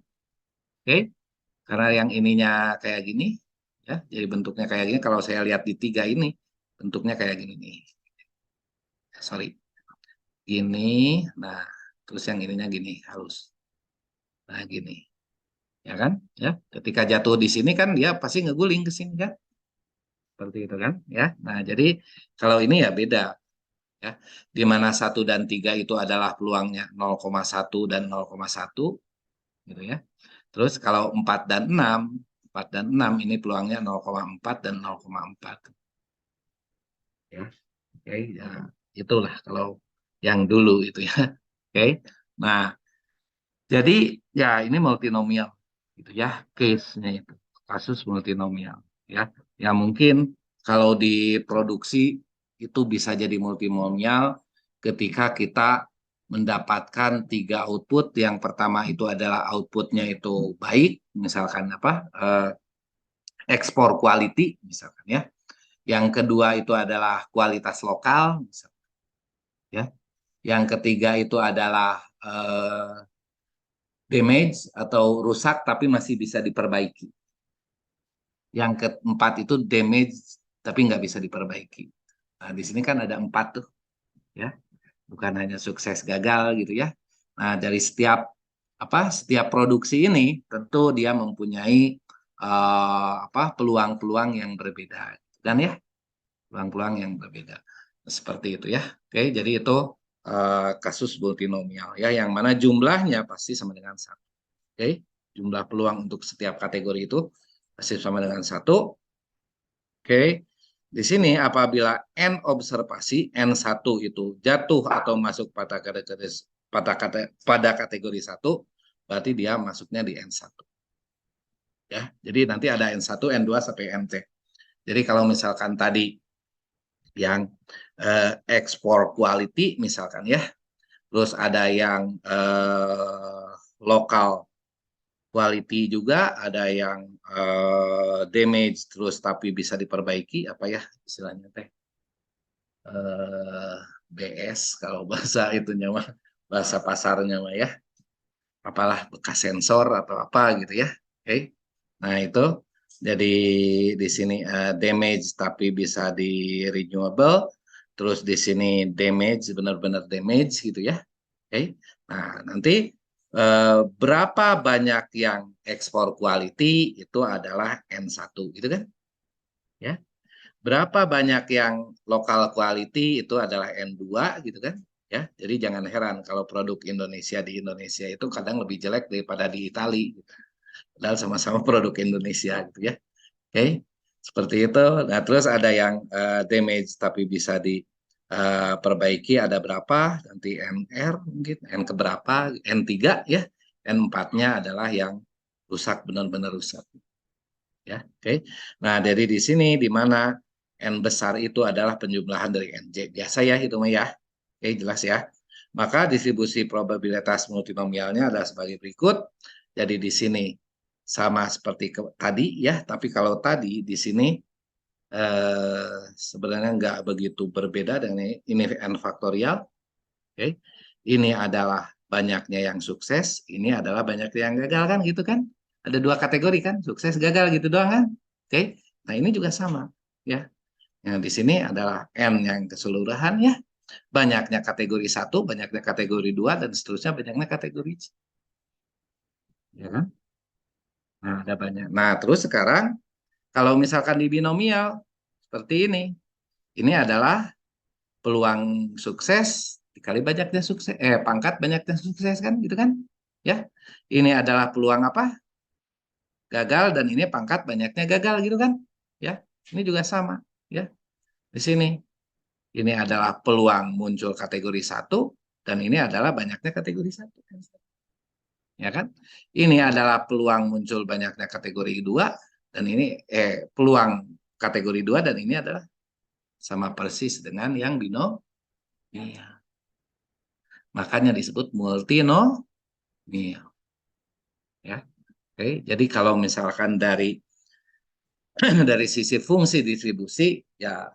Oke. Karena yang ininya kayak gini, ya. Jadi bentuknya kayak gini. Kalau saya lihat di 3 ini, bentuknya kayak gini nih. Sorry. Gini. Nah, terus yang ininya gini halus. Nah, gini. Ya kan? Ya. Ketika jatuh di sini kan dia pasti ngeguling ke sini kan? Seperti itu kan? Ya. Nah, jadi kalau ini ya beda. Ya, di mana 1 dan 3 itu adalah peluangnya 0,1 dan 0,1 gitu ya. Terus kalau 4 dan 6 ini peluangnya 0,4 dan 0,4 ya. Oke, ya itulah kalau yang dulu itu ya. Oke. Nah, jadi ya ini multinomial gitu ya, case-nya itu. Kasus multinomial ya. Ya mungkin kalau diproduksi itu bisa jadi multinomial ketika kita mendapatkan 3 output. Yang pertama itu adalah outputnya itu baik, misalkan apa ekspor quality misalkan ya. Yang kedua itu adalah kualitas lokal, misalkan, ya. Yang ketiga itu adalah damage atau rusak tapi masih bisa diperbaiki. Yang keempat itu damage tapi nggak bisa diperbaiki. Nah, di sini kan ada 4 tuh, ya. Bukan hanya sukses gagal gitu ya. Nah, dari setiap produksi ini tentu dia mempunyai peluang-peluang yang berbeda dan ya peluang-peluang yang berbeda seperti itu ya. Oke, jadi itu kasus multinomial ya yang mana jumlahnya pasti sama dengan 1. Oke, jumlah peluang untuk setiap kategori itu pasti sama dengan 1. Oke, di sini apabila n observasi n1 itu jatuh atau masuk pada kategori 1, berarti dia masuknya di n1. Ya, jadi nanti ada n1, n2 sampai nt. Jadi kalau misalkan tadi yang ekspor quality misalkan ya, terus ada yang lokal quality juga, ada yang damage terus tapi bisa diperbaiki apa ya istilahnya teh BS kalau bahasa itunya mah, bahasa pasarnya mah ya. Apalah bekas sensor atau apa gitu ya. Oke. Nah, itu jadi di sini damage tapi bisa di renewable. Terus di sini damage benar-benar damage gitu ya. Oke. Nah, nanti berapa banyak yang ekspor quality itu adalah N1 gitu kan? Ya. Berapa banyak yang lokal quality itu adalah N2 gitu kan? Ya. Jadi jangan heran kalau produk Indonesia di Indonesia itu kadang lebih jelek daripada di Italia gitu. Padahal sama-sama produk Indonesia gitu ya. Oke. Seperti itu. Nah, terus ada yang damage tapi bisa diperbaiki ada berapa? Nanti NR mungkin N keberapa? N3 ya. N4-nya adalah yang rusak benar-benar rusak ya. Oke. Nah, dari di sini di mana N besar itu adalah penjumlahan dari NJ. Biasa ya itu mah ya. Oke, jelas ya. Maka distribusi probabilitas multinomialnya adalah sebagai berikut. Jadi di sini sama seperti tadi ya, tapi kalau tadi di sini sebenarnya nggak begitu berbeda dengan ini N faktorial. Oke. Ini adalah banyaknya yang sukses, ini adalah banyaknya yang gagal kan gitu kan? Ada dua kategori kan, sukses gagal gitu doang kan? Oke. Nah, ini juga sama ya. Yang di sini adalah N yang keseluruhan ya. Banyaknya kategori satu, banyaknya kategori dua, dan seterusnya banyaknya kategori C. Ya kan? Nah, ada banyak. Nah, terus sekarang kalau misalkan di binomial seperti ini adalah peluang sukses dikali banyaknya sukses, pangkat banyaknya sukses kan, gitu kan? Ya, ini adalah peluang apa? Gagal dan ini pangkat banyaknya gagal gitu kan? Ya, ini juga sama. Ya, di sini ini adalah peluang muncul kategori satu dan ini adalah banyaknya kategori satu. Ya kan? Ini adalah peluang muncul banyaknya kategori dua dan ini peluang kategori dua dan ini adalah sama persis dengan yang binomial. Iya. Makanya disebut multinomial. Ya. Oke, jadi kalau misalkan dari dari sisi fungsi distribusi ya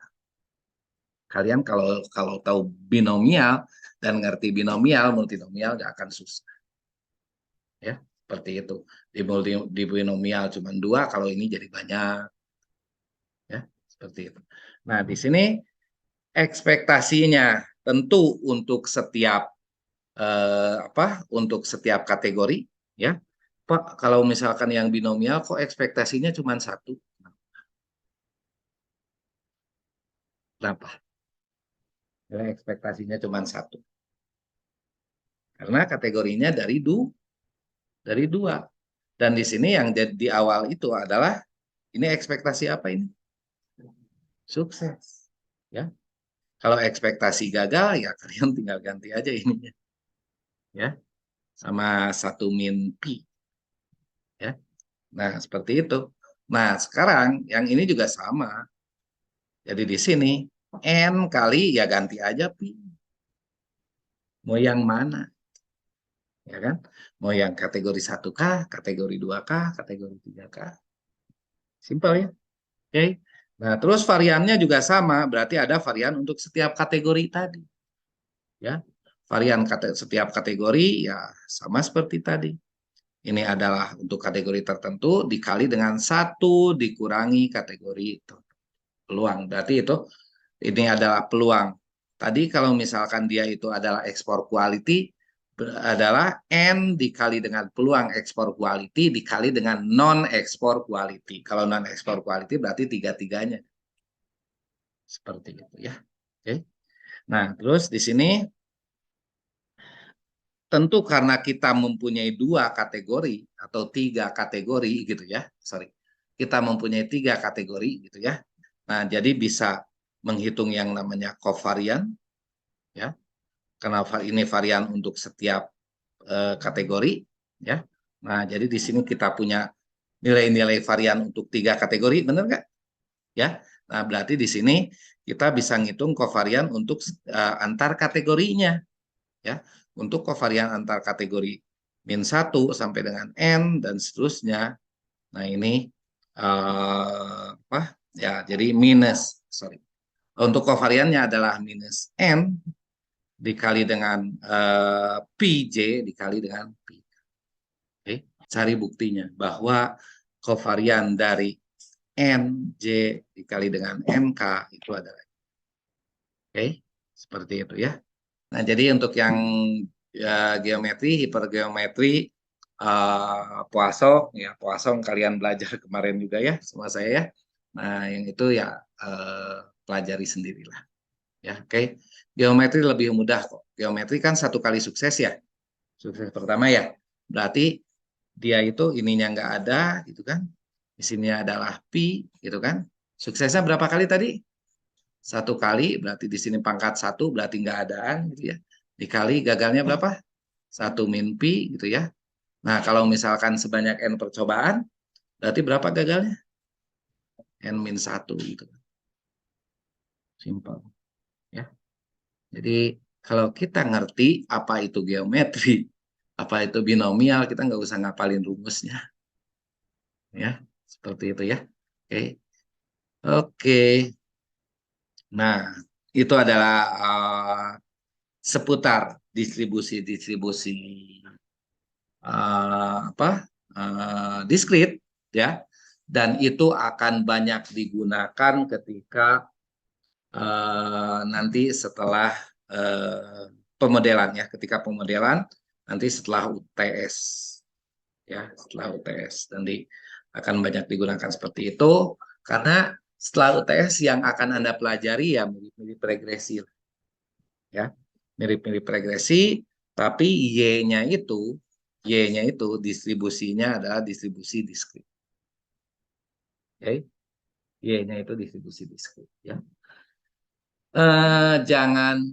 kalian kalau kalau tahu binomial dan ngerti binomial, multinomial nggak akan susah. Ya, seperti itu. Di binomial cuma dua, kalau ini jadi banyak. Ya, seperti itu. Nah, di sini ekspektasinya tentu untuk setiap untuk setiap kategori ya. Pak, kalau misalkan yang binomial kok ekspektasinya cuma satu? Kenapa? Karena ekspektasinya cuma satu. Karena kategorinya dari dua. Dan di sini yang di awal itu adalah ini ekspektasi apa ini? Sukses. Ya. Kalau ekspektasi gagal ya kalian tinggal ganti aja ininya. Ya. Sama satu min pi. Ya. Nah, seperti itu. Nah, sekarang yang ini juga sama. Jadi di sini n kali ya ganti aja pi. Mau yang mana? Ya kan? Mau yang kategori 1K, kategori 2K, kategori 3K. Simpel ya. Oke. Nah, terus variannya juga sama, berarti ada varian untuk setiap kategori tadi. Ya. Varian setiap kategori ya sama seperti tadi. Ini adalah untuk kategori tertentu dikali dengan satu dikurangi kategori peluang. Berarti itu ini adalah peluang. Tadi kalau misalkan dia itu adalah ekspor quality adalah N dikali dengan peluang ekspor quality dikali dengan non ekspor quality. Kalau non ekspor quality berarti tiga-tiganya. Seperti itu ya. Oke. Nah, terus di sini tentu karena kita mempunyai dua kategori atau tiga kategori gitu ya. Sorry. Kita mempunyai tiga kategori gitu ya. Nah, jadi bisa menghitung yang namanya covarian ya. Karena ini varian untuk setiap kategori ya. Nah, jadi di sini kita punya nilai-nilai varian untuk tiga kategori, benar nggak? Ya. Nah, berarti di sini kita bisa ngitung kovarian untuk antar kategorinya ya. Untuk kovarian antar kategori min 1 sampai dengan n dan seterusnya. Nah, ini apa? Ya, jadi minus, sorry. Untuk kovariannya adalah minus n dikali dengan PJ dikali dengan P. Oke, cari buktinya bahwa kovarian dari NJ dikali dengan NK itu adalah. Oke, seperti itu ya. Nah, jadi untuk yang geometri, hipergeometri, Poisson kalian belajar kemarin juga ya, sama saya ya. Nah, yang itu ya pelajari sendirilah. Ya, oke. Geometri lebih mudah kok. Geometri kan satu kali sukses ya. Sukses pertama ya. Berarti dia itu ininya nggak ada, gitu kan. Di sini adalah pi, gitu kan. Suksesnya berapa kali tadi? Satu kali, berarti di sini pangkat satu, berarti nggak adaan, gitu ya. Dikali gagalnya berapa? Satu min pi, gitu ya. Nah, kalau misalkan sebanyak n percobaan, berarti berapa gagalnya? N min satu, gitu. Simpel, ya. Jadi, kalau kita ngerti apa itu geometri, apa itu binomial, kita nggak usah ngapalin rumusnya, ya. Seperti itu ya. Oke. Oke. Nah, itu adalah seputar distribusi-distribusi apa diskrit ya, dan itu akan banyak digunakan ketika nanti setelah pemodelan ya, ketika pemodelan nanti setelah UTS ya, setelah UTS nanti akan banyak digunakan seperti itu, karena setelah UTS yang akan Anda pelajari ya mirip-mirip regresi ya, mirip-mirip regresi, tapi Y-nya itu distribusinya adalah distribusi diskrit. Oke, Y-nya itu distribusi diskrit ya. Jangan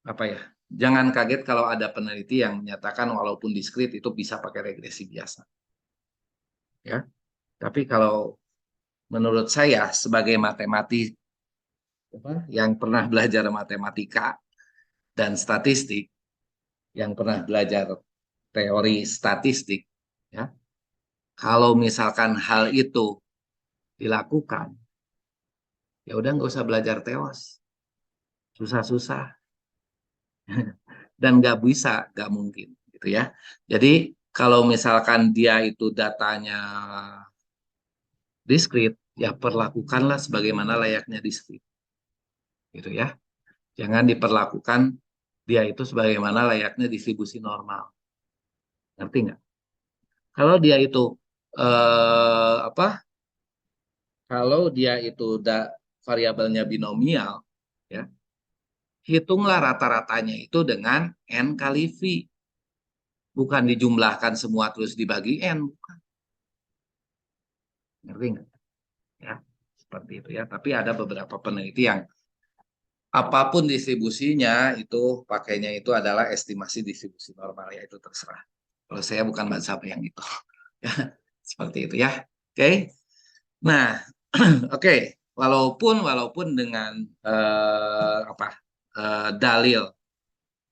apa ya? Jangan kaget kalau ada peneliti yang menyatakan walaupun diskrit itu bisa pakai regresi biasa. Ya. Tapi kalau menurut saya sebagai matematis yang pernah belajar matematika dan statistik, yang pernah belajar teori statistik, ya, kalau misalkan hal itu dilakukan, ya udah nggak usah belajar teos, susah-susah dan nggak bisa, nggak mungkin, gitu ya. Jadi kalau misalkan dia itu datanya diskrit, ya perlakukanlah sebagaimana layaknya diskrit, gitu ya. Jangan diperlakukan dia itu sebagaimana layaknya distribusi normal, ngerti nggak? Kalau dia itu apa? Kalau dia itu variabelnya binomial, ya, hitunglah rata-ratanya itu dengan n kali v, bukan dijumlahkan semua terus dibagi n, bukan. Ngerti nggak? Ya, seperti itu ya. Tapi ada beberapa peneliti yang apapun distribusinya itu pakainya itu adalah estimasi distribusi normal, ya itu terserah. Kalau saya bukan mazhab yang itu. Ya, seperti itu ya. Oke. Nah, oke. Walaupun dengan apa dalil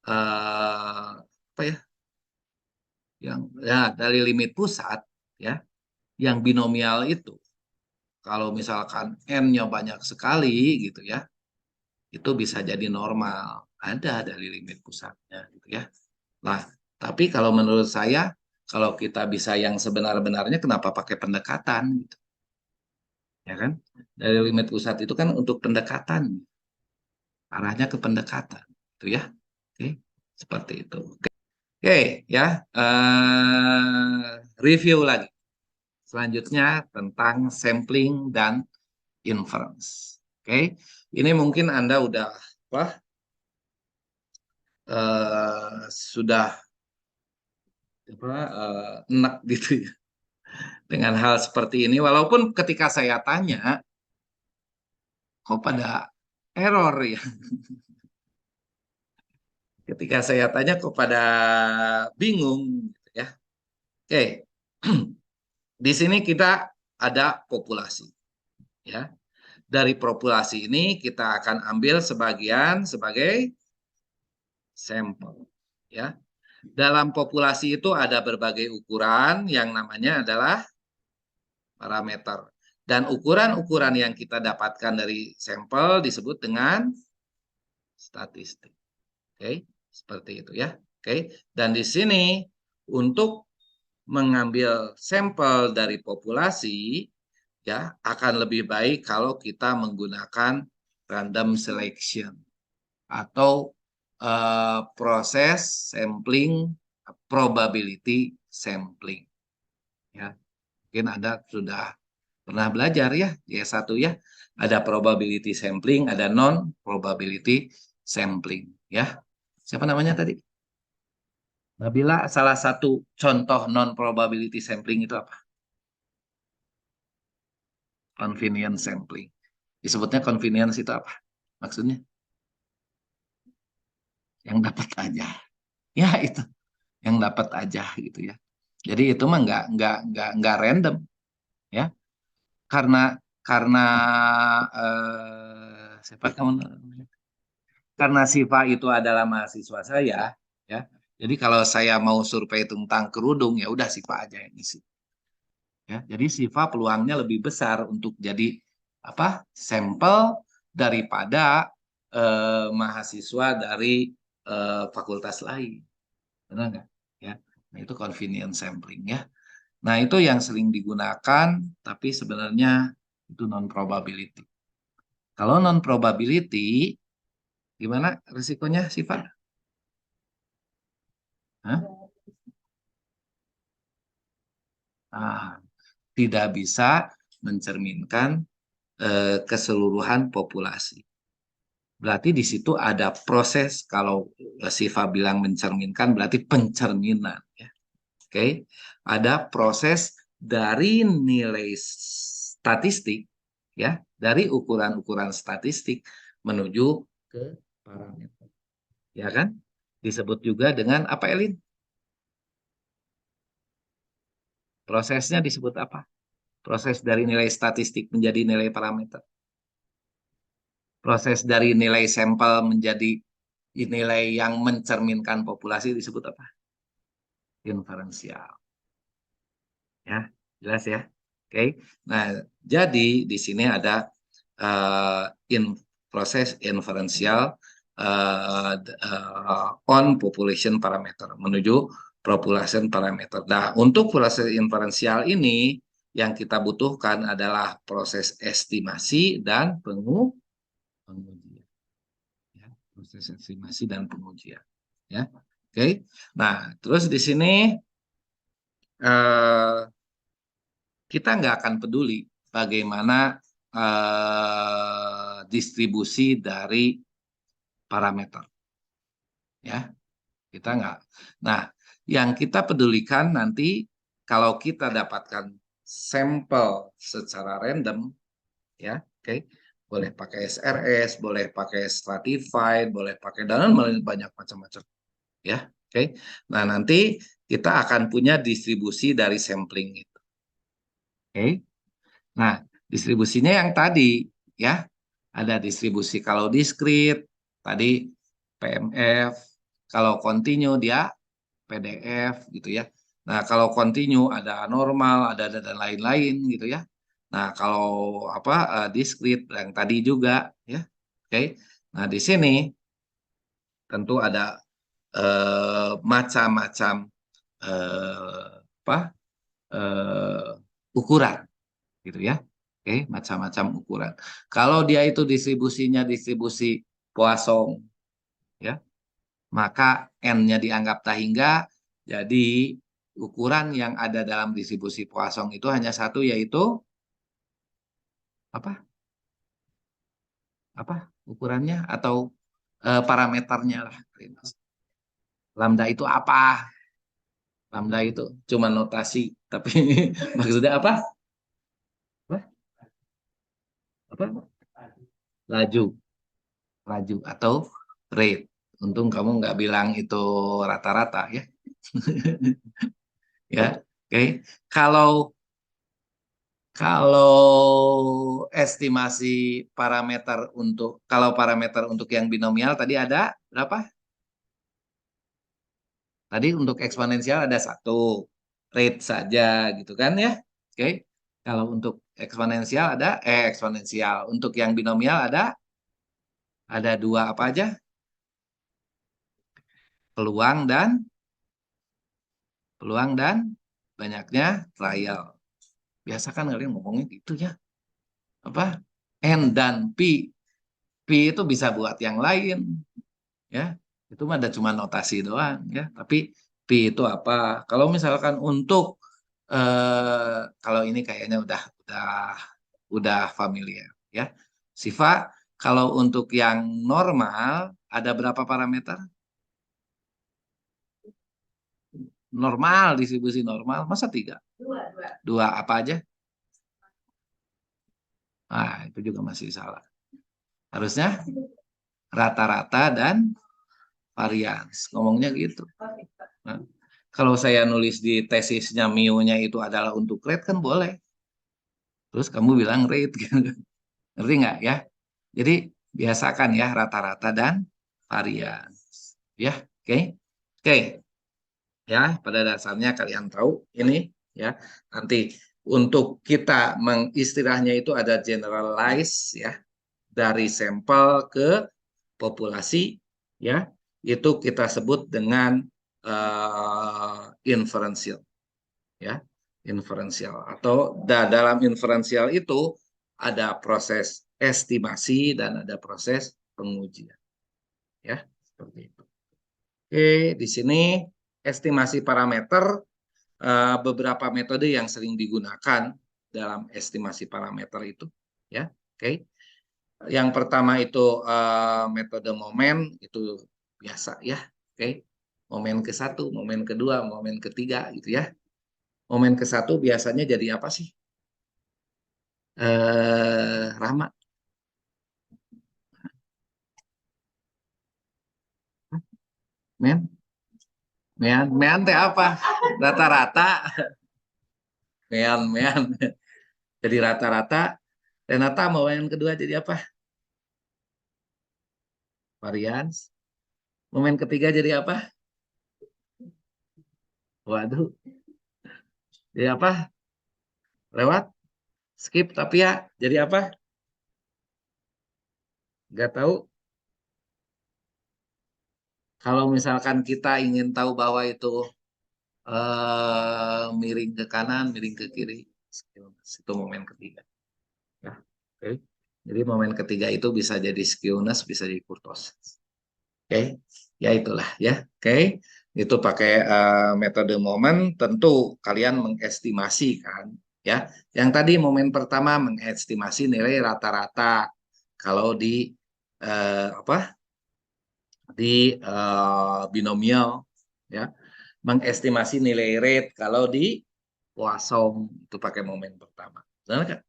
apa ya, yang ya dari limit pusat ya, yang binomial itu kalau misalkan n-nya banyak sekali gitu ya, itu bisa jadi normal, ada dari limit pusatnya gitu ya. Nah, tapi kalau menurut saya kalau kita bisa yang sebenar-benarnya kenapa pakai pendekatan gitu, ya kan? Dari limit pusat itu kan untuk pendekatan, arahnya ke pendekatan itu ya. Oke, seperti itu. Oke, ya. Review lagi. Selanjutnya tentang sampling dan inference. Oke, ini mungkin Anda udah apa? Sudah apa? Enak gitu ya dengan hal seperti ini. Walaupun ketika saya tanya, kok pada error ya? Ketika saya tanya, kok pada bingung, gitu ya. Oke, di sini kita ada populasi, ya. Dari populasi ini kita akan ambil sebagian sebagai sampel, ya. Dalam populasi itu ada berbagai ukuran yang namanya adalah parameter. Dan ukuran-ukuran yang kita dapatkan dari sampel disebut dengan statistik. Oke, seperti itu ya. Oke, dan di sini untuk mengambil sampel dari populasi ya akan lebih baik kalau kita menggunakan random selection atau proses sampling probability sampling ya. Mungkin Anda sudah pernah belajar ya di S1 ya. Ada probability sampling, ada non probability sampling ya. Siapa namanya tadi? Nabila, salah satu contoh non probability sampling itu apa? Convenience sampling. Disebutnya convenience itu apa? Maksudnya yang dapat aja. Ya itu, yang dapat aja gitu ya. Jadi itu mah nggak random ya. Karena siapa kamu namanya? Karena Siva itu adalah mahasiswa saya ya. Jadi kalau saya mau survei tentang kerudung ya udah Siva aja yang isi. Ya, jadi Siva peluangnya lebih besar untuk jadi apa? Sampel daripada mahasiswa dari fakultas lain. Benar nggak? Ya. Nah, itu convenience sampling ya. Nah, itu yang sering digunakan tapi sebenarnya itu non probability. Kalau non probability gimana risikonya Siva? Hah? Ah, tidak bisa mencerminkan keseluruhan populasi. Berarti di situ ada proses, kalau Siva bilang mencerminkan, berarti pencerminan. Ya. Oke, ada proses dari nilai statistik, ya, dari ukuran-ukuran statistik menuju ke parameter. Ya kan? Disebut juga dengan apa, Elin? Prosesnya disebut apa? Proses dari nilai statistik menjadi nilai parameter. Proses dari nilai sampel menjadi nilai yang mencerminkan populasi disebut apa? Inferensial. Ya, jelas ya. Oke. Nah, jadi di sini ada uh, in proses inferensial on population parameter menuju population parameter. Nah, untuk proses inferensial ini yang kita butuhkan adalah proses estimasi dan pengujian. Ya, proses estimasi dan pengujian. Ya, oke. Nah, terus di sini eh, kita nggak akan peduli bagaimana distribusi dari parameter, ya kita nggak. Nah, yang kita pedulikan nanti kalau kita dapatkan sampel secara random, ya, oke, boleh pakai SRS, boleh pakai stratified, boleh pakai dan banyak macam-macam, ya, oke. Nah, nanti kita akan punya distribusi dari sampling itu, oke. Nah, distribusinya yang tadi ya, ada distribusi kalau diskrit tadi PMF, kalau kontinu dia PDF gitu ya. Nah, kalau kontinu ada normal, ada dan lain-lain gitu ya. Nah, kalau apa diskrit yang tadi juga ya. Oke. Nah, di sini tentu ada macam-macam apa ukuran gitu ya. Oke, macam-macam ukuran. Kalau dia itu distribusinya distribusi Poisson, ya, maka N-nya dianggap tak hingga. Jadi ukuran yang ada dalam distribusi Poisson itu hanya satu, yaitu apa? Apa ukurannya atau parameternya lah. Lambda itu apa? Lambda itu cuma notasi, tapi maksudnya apa? Apa? Apa? Laju, laju atau rate. Untung kamu nggak bilang itu rata-rata ya. Ya, oke. Kalau kalau estimasi parameter untuk kalau parameter untuk yang binomial tadi ada berapa? Tadi untuk eksponensial ada satu, rate saja gitu kan ya. Oke. Kalau untuk eksponensial ada eksponensial. Untuk yang binomial ada dua apa aja? peluang dan banyaknya trial. Biasa kan kalian ngomongnya gitu ya. Apa? N dan P. P itu bisa buat yang lain, ya. Itu mah ada cuma notasi doang, ya. Tapi P itu apa? Kalau misalkan untuk kalau ini kayaknya udah familiar, ya. Siva, kalau untuk yang normal ada berapa parameter? Normal, distribusi normal, masa tiga? Dua apa aja? Nah, itu juga masih salah. Harusnya rata-rata dan varians. Ngomongnya gitu. Nah, kalau saya nulis di tesisnya mu-nya itu adalah untuk rate kan boleh. Terus kamu bilang rate gitu. Ngerti nggak ya? Jadi biasakan ya rata-rata dan varians. Ya, oke. Okay? Oke. Okay. Ya, pada dasarnya kalian tahu ini ya. Nanti untuk kita mengistilahnya itu ada generalize ya dari sampel ke populasi ya. Itu kita sebut dengan inferential ya. Inferential atau dalam inferential itu ada proses estimasi dan ada proses pengujian ya, seperti itu. Oke, di sini estimasi parameter beberapa metode yang sering digunakan dalam estimasi parameter itu ya. Oke. Yang pertama itu metode momen itu biasa ya. Oke. Momen ke satu, momen kedua, momen ketiga gitu ya. Momen ke satu biasanya jadi apa sih? Rama, men, mean teh apa? Rata-rata, mean. Jadi rata-rata. Renata mau yang kedua jadi apa? Varians. Momen ketiga jadi apa? Waduh, jadi apa? Lewat? Skip tapi ya. Jadi apa? Gak tahu. Kalau misalkan kita ingin tahu bahwa itu miring ke kanan, miring ke kiri, itu momen ketiga. Ya, oke. Jadi momen ketiga itu bisa jadi skewness, bisa jadi kurtosis. Oke, ya itulah ya. Oke, itu pakai metode momen. Tentu kalian mengestimasi kan, ya. Yang tadi momen pertama mengestimasi nilai rata-rata kalau di apa? Di binomial, ya. Mengestimasi nilai rate kalau di Poisson itu pakai momen pertama. Benar nggak?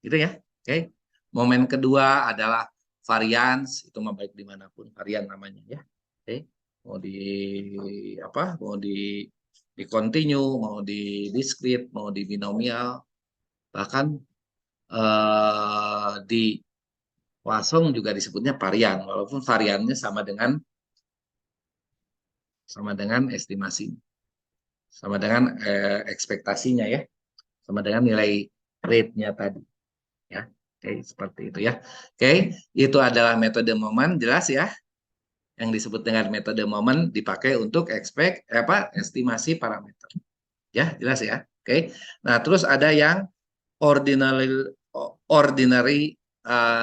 Gitu ya. Oke. Momen kedua adalah varians, itu mah baik dimanapun varian namanya ya. Oke. Mau di apa? Mau di continue, mau di discrete, mau di binomial, bahkan di Poisson juga disebutnya varian, walaupun variannya sama dengan estimasi, sama dengan ekspektasinya ya, sama dengan nilai rate-nya tadi. Ya, oke, seperti itu ya. Oke, itu adalah metode momen, jelas ya. Yang disebut dengan metode momen dipakai untuk estimasi parameter. Ya, jelas ya. Oke. Nah, terus ada yang ordinary ordinary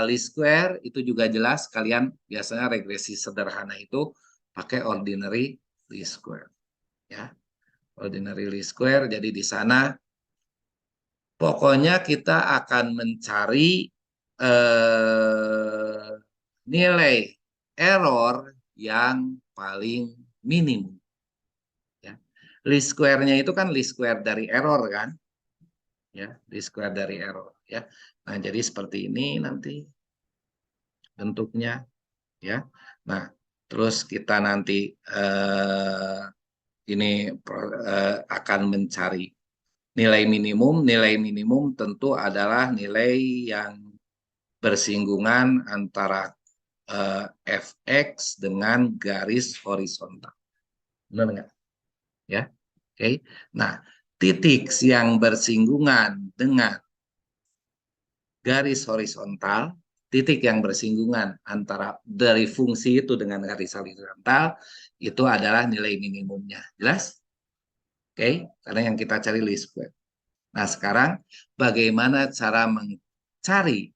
least square, itu juga jelas. Kalian biasanya regresi sederhana itu pakai ordinary least square. Ya, ordinary least square. Jadi di sana pokoknya kita akan mencari eh, nilai error yang paling minimum. Ya. Least square-nya itu kan least square dari error kan? Ya, least square dari error. Ya. Nah, jadi seperti ini nanti bentuknya. Ya. Nah, terus kita nanti ini akan mencari nilai minimum. Nilai minimum tentu adalah nilai yang bersinggungan antara fx dengan garis horizontal. Benar nggak? Ya, oke. Nah, titik yang bersinggungan dengan garis horizontal, titik yang bersinggungan antara dari fungsi itu dengan garis horizontal, itu adalah nilai minimumnya. Jelas? Oke, karena yang kita cari least square. Nah, sekarang bagaimana cara mencari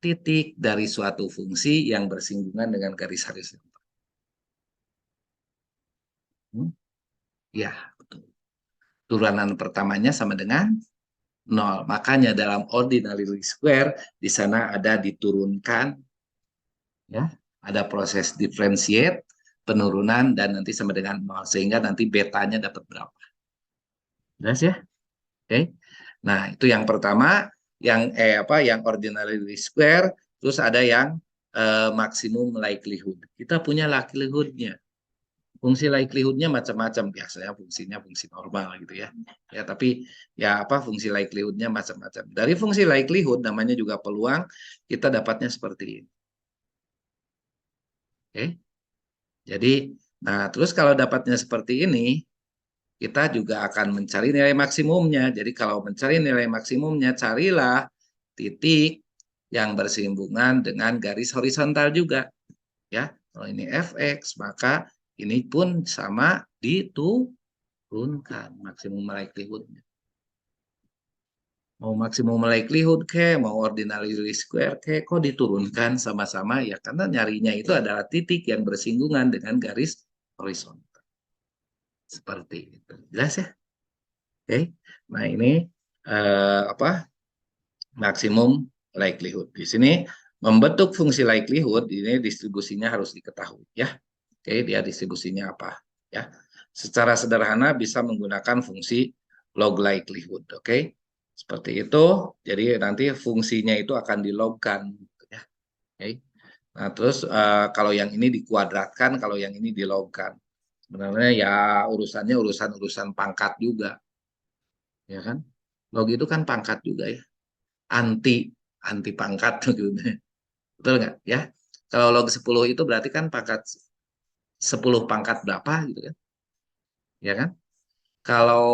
titik dari suatu fungsi yang bersinggungan dengan garis horizontal? Ya, betul. Turunan pertamanya sama dengan 0. Makanya dalam ordinary least square, di sana ada diturunkan, ya, ada proses differentiate, penurunan, dan nanti sama dengan 0. Sehingga nanti betanya dapat berapa. Jelas ya? Oke. Nah, itu yang pertama, yang ordinary least square, terus ada yang maksimum likelihood. Kita punya likelihood-nya. Fungsi likelihood-nya macam-macam, biasanya fungsinya fungsi normal gitu ya. Ya, tapi ya fungsi likelihood-nya macam-macam. Dari fungsi likelihood namanya juga peluang, kita dapatnya seperti ini. Oke. Jadi, nah terus kalau dapatnya seperti ini, kita juga akan mencari nilai maksimumnya. Jadi kalau mencari nilai maksimumnya, carilah titik yang bersinggungan dengan garis horizontal juga. Ya, kalau ini fx, maka ini pun sama diturunkan maksimum likelihood-nya. Mau maksimum likelihood mau ordinary least square kok diturunkan sama-sama ya, karena nyarinya itu adalah titik yang bersinggungan dengan garis horizontal. Seperti itu. Jelas ya? Oke. Nah, ini maksimum likelihood. Di sini membentuk fungsi likelihood ini distribusinya harus diketahui ya. Oke, dia distribusinya apa ya? Secara sederhana bisa menggunakan fungsi log likelihood, oke? Seperti itu. Jadi nanti fungsinya itu akan dilogkan ya. Oke. Nah, terus kalau yang ini dikuadratkan, kalau yang ini dilogkan. Sebenarnya ya urusannya urusan pangkat juga, ya kan? Log itu kan pangkat juga ya. Anti anti pangkat gitu. Betul nggak ya? Kalau log 10 itu berarti kan pangkat 10 pangkat berapa gitu kan? Ya kan? Kalau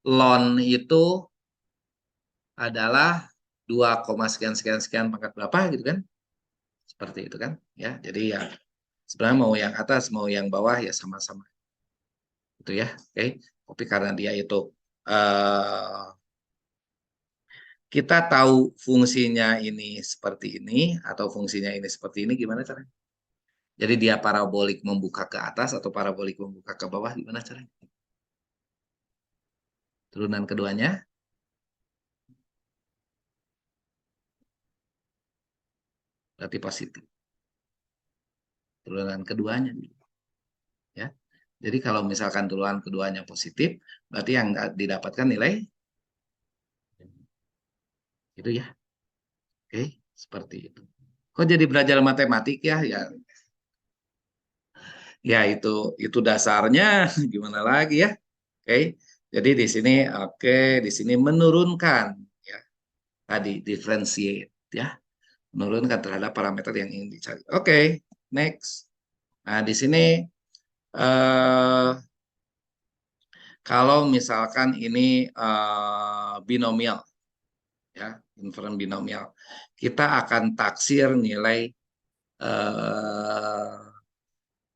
ln itu adalah 2, sekian sekian sekian pangkat berapa gitu kan? Seperti itu kan? Ya, jadi ya sebenarnya mau yang atas mau yang bawah ya sama-sama. Itu ya. Oke. Tapi karena dia itu kita tahu fungsinya ini seperti ini atau fungsinya ini seperti ini, gimana caranya? Jadi dia parabolik membuka ke atas atau parabolik membuka ke bawah, gimana caranya? Turunan keduanya berarti positif. Turunan keduanya, ya. Jadi kalau misalkan turunan keduanya positif, berarti yang didapatkan nilai itu ya. Oke, seperti itu. Kok jadi belajar matematik ya? Ya itu dasarnya gimana lagi ya? Oke. Jadi di sini di sini menurunkan ya. Tadi differentiate ya. Menurunkan terhadap parameter yang ingin dicari. Oke, next. Nah, di sini eh, kalau misalkan ini binomial ya, inference binomial, kita akan taksir nilai eh,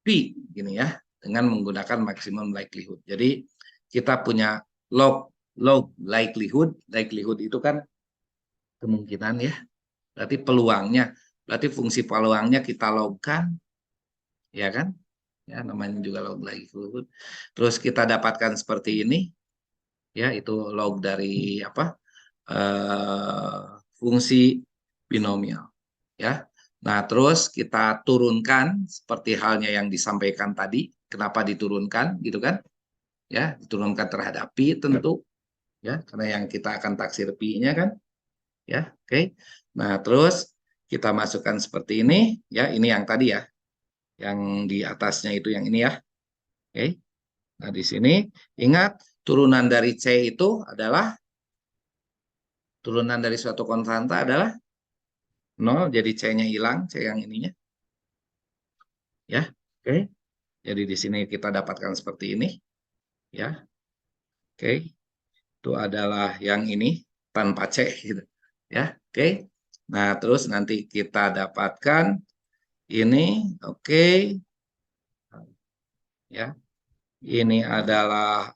P gini ya dengan menggunakan maximum likelihood. Jadi kita punya log likelihood, likelihood itu kan kemungkinan ya. Berarti peluangnya, berarti fungsi peluangnya kita logkan, ya kan? Ya namanya juga log likelihood. Terus kita dapatkan seperti ini, ya itu log dari fungsi binomial, ya. Nah, terus kita turunkan seperti halnya yang disampaikan tadi. Kenapa diturunkan, gitu kan? Ya, diturunkan terhadap pi tentu, ya, karena yang kita akan taksir pi-nya kan, ya, oke. Nah, terus kita masukkan seperti ini, ya, ini yang tadi ya, yang di atasnya itu yang ini ya, oke. Nah, di sini ingat turunan dari C itu adalah turunan dari suatu konstanta adalah 0, jadi C-nya hilang, C yang ininya, ya, oke. Jadi di sini kita dapatkan seperti ini, ya, oke. Itu adalah yang ini tanpa C, gitu, ya, oke. Nah, terus nanti kita dapatkan ini, oke. ya. Ini adalah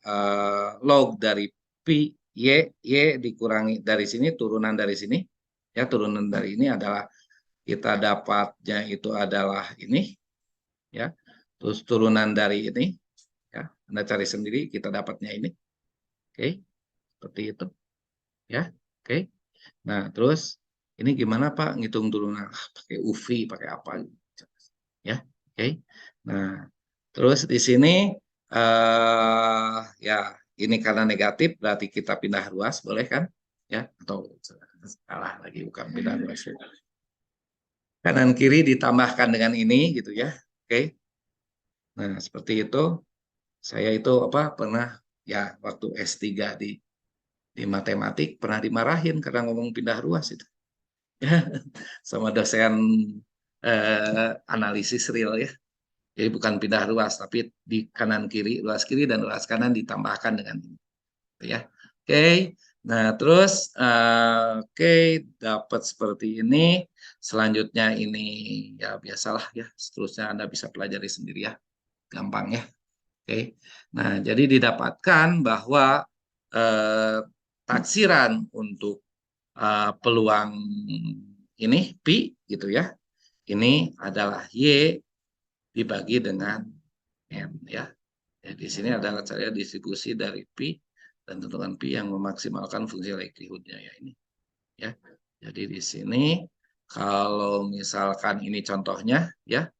log dari pi y dikurangi dari sini, turunan dari sini, ya, turunan dari ini adalah kita dapatnya itu adalah ini, ya, terus turunan dari ini, ya, Anda cari sendiri, kita dapatnya ini, oke, seperti itu, ya, oke. Nah, terus ini gimana Pak ngitung turunan? Pakai UV, pakai apa? Ya, oke. Nah, terus di sini ya ini karena negatif berarti kita pindah ruas, boleh kan? Ya, atau salah lagi, bukan pindah ruas. Kanan kiri ditambahkan dengan ini gitu ya. Oke. Nah, seperti itu. Saya itu apa pernah ya waktu S3 di matematik pernah dimarahin karena ngomong pindah ruas itu. Ya, sama dosen analisis real ya. Jadi bukan pindah ruas, tapi di kanan kiri, ruas kiri dan ruas kanan ditambahkan dengan ini. Ya. Oke. Nah, terus oke, dapat seperti ini. Selanjutnya ini ya biasalah ya, seterusnya Anda bisa pelajari sendiri ya. Gampang ya. Oke. Nah, jadi didapatkan bahwa eh, taksiran untuk peluang ini pi gitu ya. Ini adalah y dibagi dengan n ya. Ya, di sini adalah saya distribusi dari pi dan tentukan pi yang memaksimalkan fungsi likelihood-nya ya ini. Ya. Jadi di sini kalau misalkan ini contohnya ya.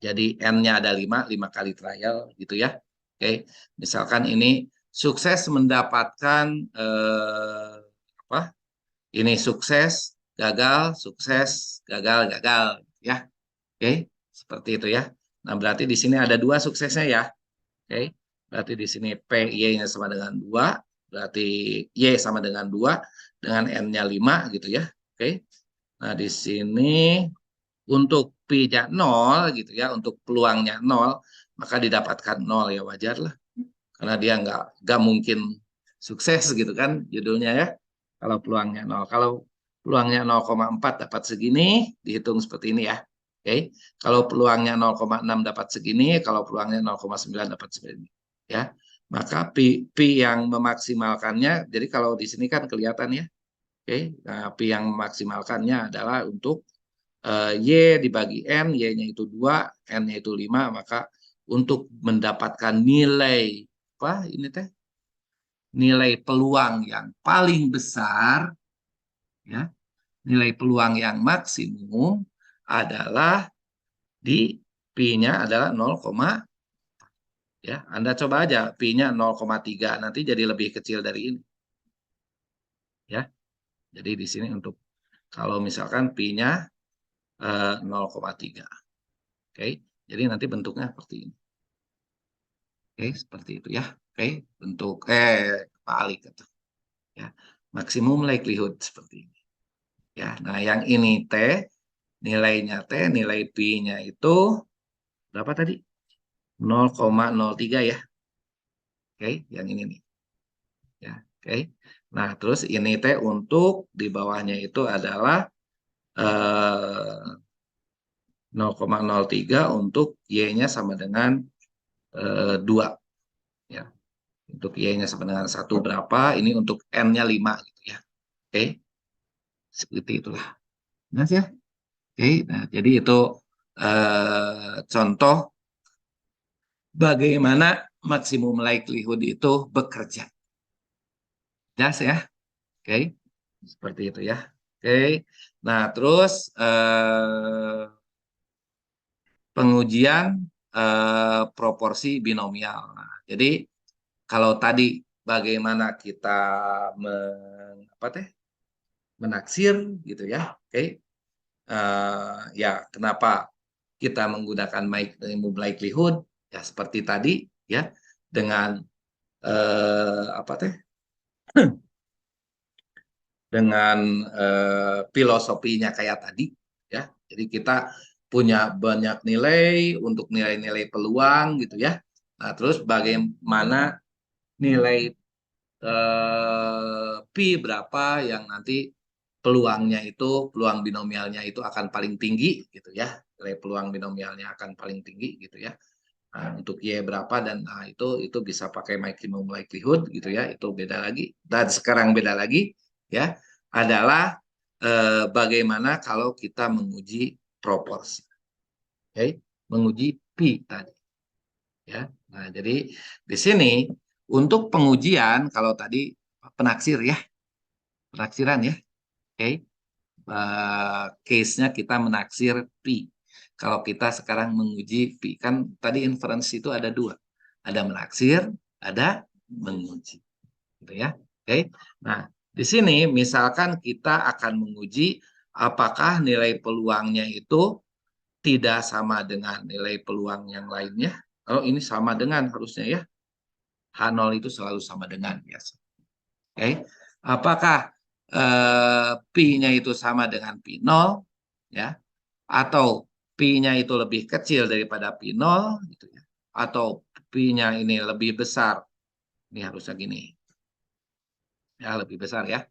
Jadi n-nya ada 5, 5 kali trial gitu ya. Oke, misalkan ini sukses mendapatkan apa? Ini sukses, sukses, gagal ya. Oke, seperti itu ya. Nah, berarti di sini ada 2 suksesnya ya. Oke. Berarti di sini P Y-nya sama dengan 2, berarti Y sama dengan 2 dengan N-nya 5 gitu ya. Oke. Nah, di sini untuk P-nya 0 gitu ya, untuk peluangnya 0, maka didapatkan 0 ya wajar lah. Karena dia nggak mungkin sukses gitu kan judulnya ya. Kalau peluangnya 0. Kalau peluangnya 0,4 dapat segini, dihitung seperti ini ya. Oke. Kalau peluangnya 0,6 dapat segini, kalau peluangnya 0,9 dapat segini. Ya. Maka P yang memaksimalkannya, jadi kalau di sini kan kelihatan ya. Oke. Nah, P yang memaksimalkannya adalah untuk Y dibagi N, Y-nya itu 2, N-nya itu 5, maka untuk mendapatkan nilai apa ini teh? Nilai peluang yang paling besar ya, nilai peluang yang maksimum adalah di P-nya adalah 0, ya. Anda coba aja P-nya 0,3 nanti jadi lebih kecil dari ini. Ya. Jadi di sini untuk kalau misalkan P-nya 0,3. Oke. Jadi nanti bentuknya seperti ini. Oke, seperti itu ya. Oke, bentuk kebalik gitu. Ya. Maksimum likelihood seperti ini. Ya, nah yang ini T, nilainya T, nilai Pi-nya itu berapa tadi? 0,03 ya. Oke, yang ini nih. Ya, oke. Nah, terus ini T untuk di bawahnya itu adalah 0,03 untuk Y-nya sama dengan 2 ya. Untuk Y-nya sama dengan 1 berapa? Ini untuk N-nya 5 gitu ya. Oke. Seperti itulah. Nah, ya. Oke, nah jadi itu contoh bagaimana maksimum likelihood itu bekerja. Jelas ya? Oke, seperti itu ya. Oke, nah terus pengujian proporsi binomial. Nah, jadi kalau tadi bagaimana kita apa teh menaksir gitu ya, oke? Ya kenapa kita menggunakan minimum likelihood ya seperti tadi ya dengan apa teh dengan filosofinya kayak tadi ya. Jadi kita punya banyak nilai untuk nilai-nilai peluang gitu ya. Nah, terus bagaimana nilai pi berapa yang nanti peluangnya itu, peluang binomialnya itu akan paling tinggi gitu ya. Nilai peluang binomialnya akan paling tinggi gitu ya. Nah, untuk Y berapa dan itu bisa pakai maximum likelihood gitu ya, itu beda lagi. Dan sekarang beda lagi ya adalah bagaimana kalau kita menguji proporsi. Oke, menguji pi tadi ya. Nah, jadi di sini untuk pengujian kalau tadi penaksir ya, penaksiran ya. Oke. Case-nya kita menaksir pi. Kalau kita sekarang menguji pi, kan tadi inference itu ada dua. Ada menaksir, ada menguji. Gitu ya. Oke. Nah, di sini misalkan kita akan menguji apakah nilai peluangnya itu tidak sama dengan nilai peluang yang lainnya. Kalau ini sama dengan harusnya ya. H0 itu selalu sama dengan biasa. Oke. Apakah pi-nya itu sama dengan pi 0 ya, atau pi-nya itu lebih kecil daripada pi 0 gitu ya, atau pi-nya ini lebih besar, ini harusnya gini ya, lebih besar ya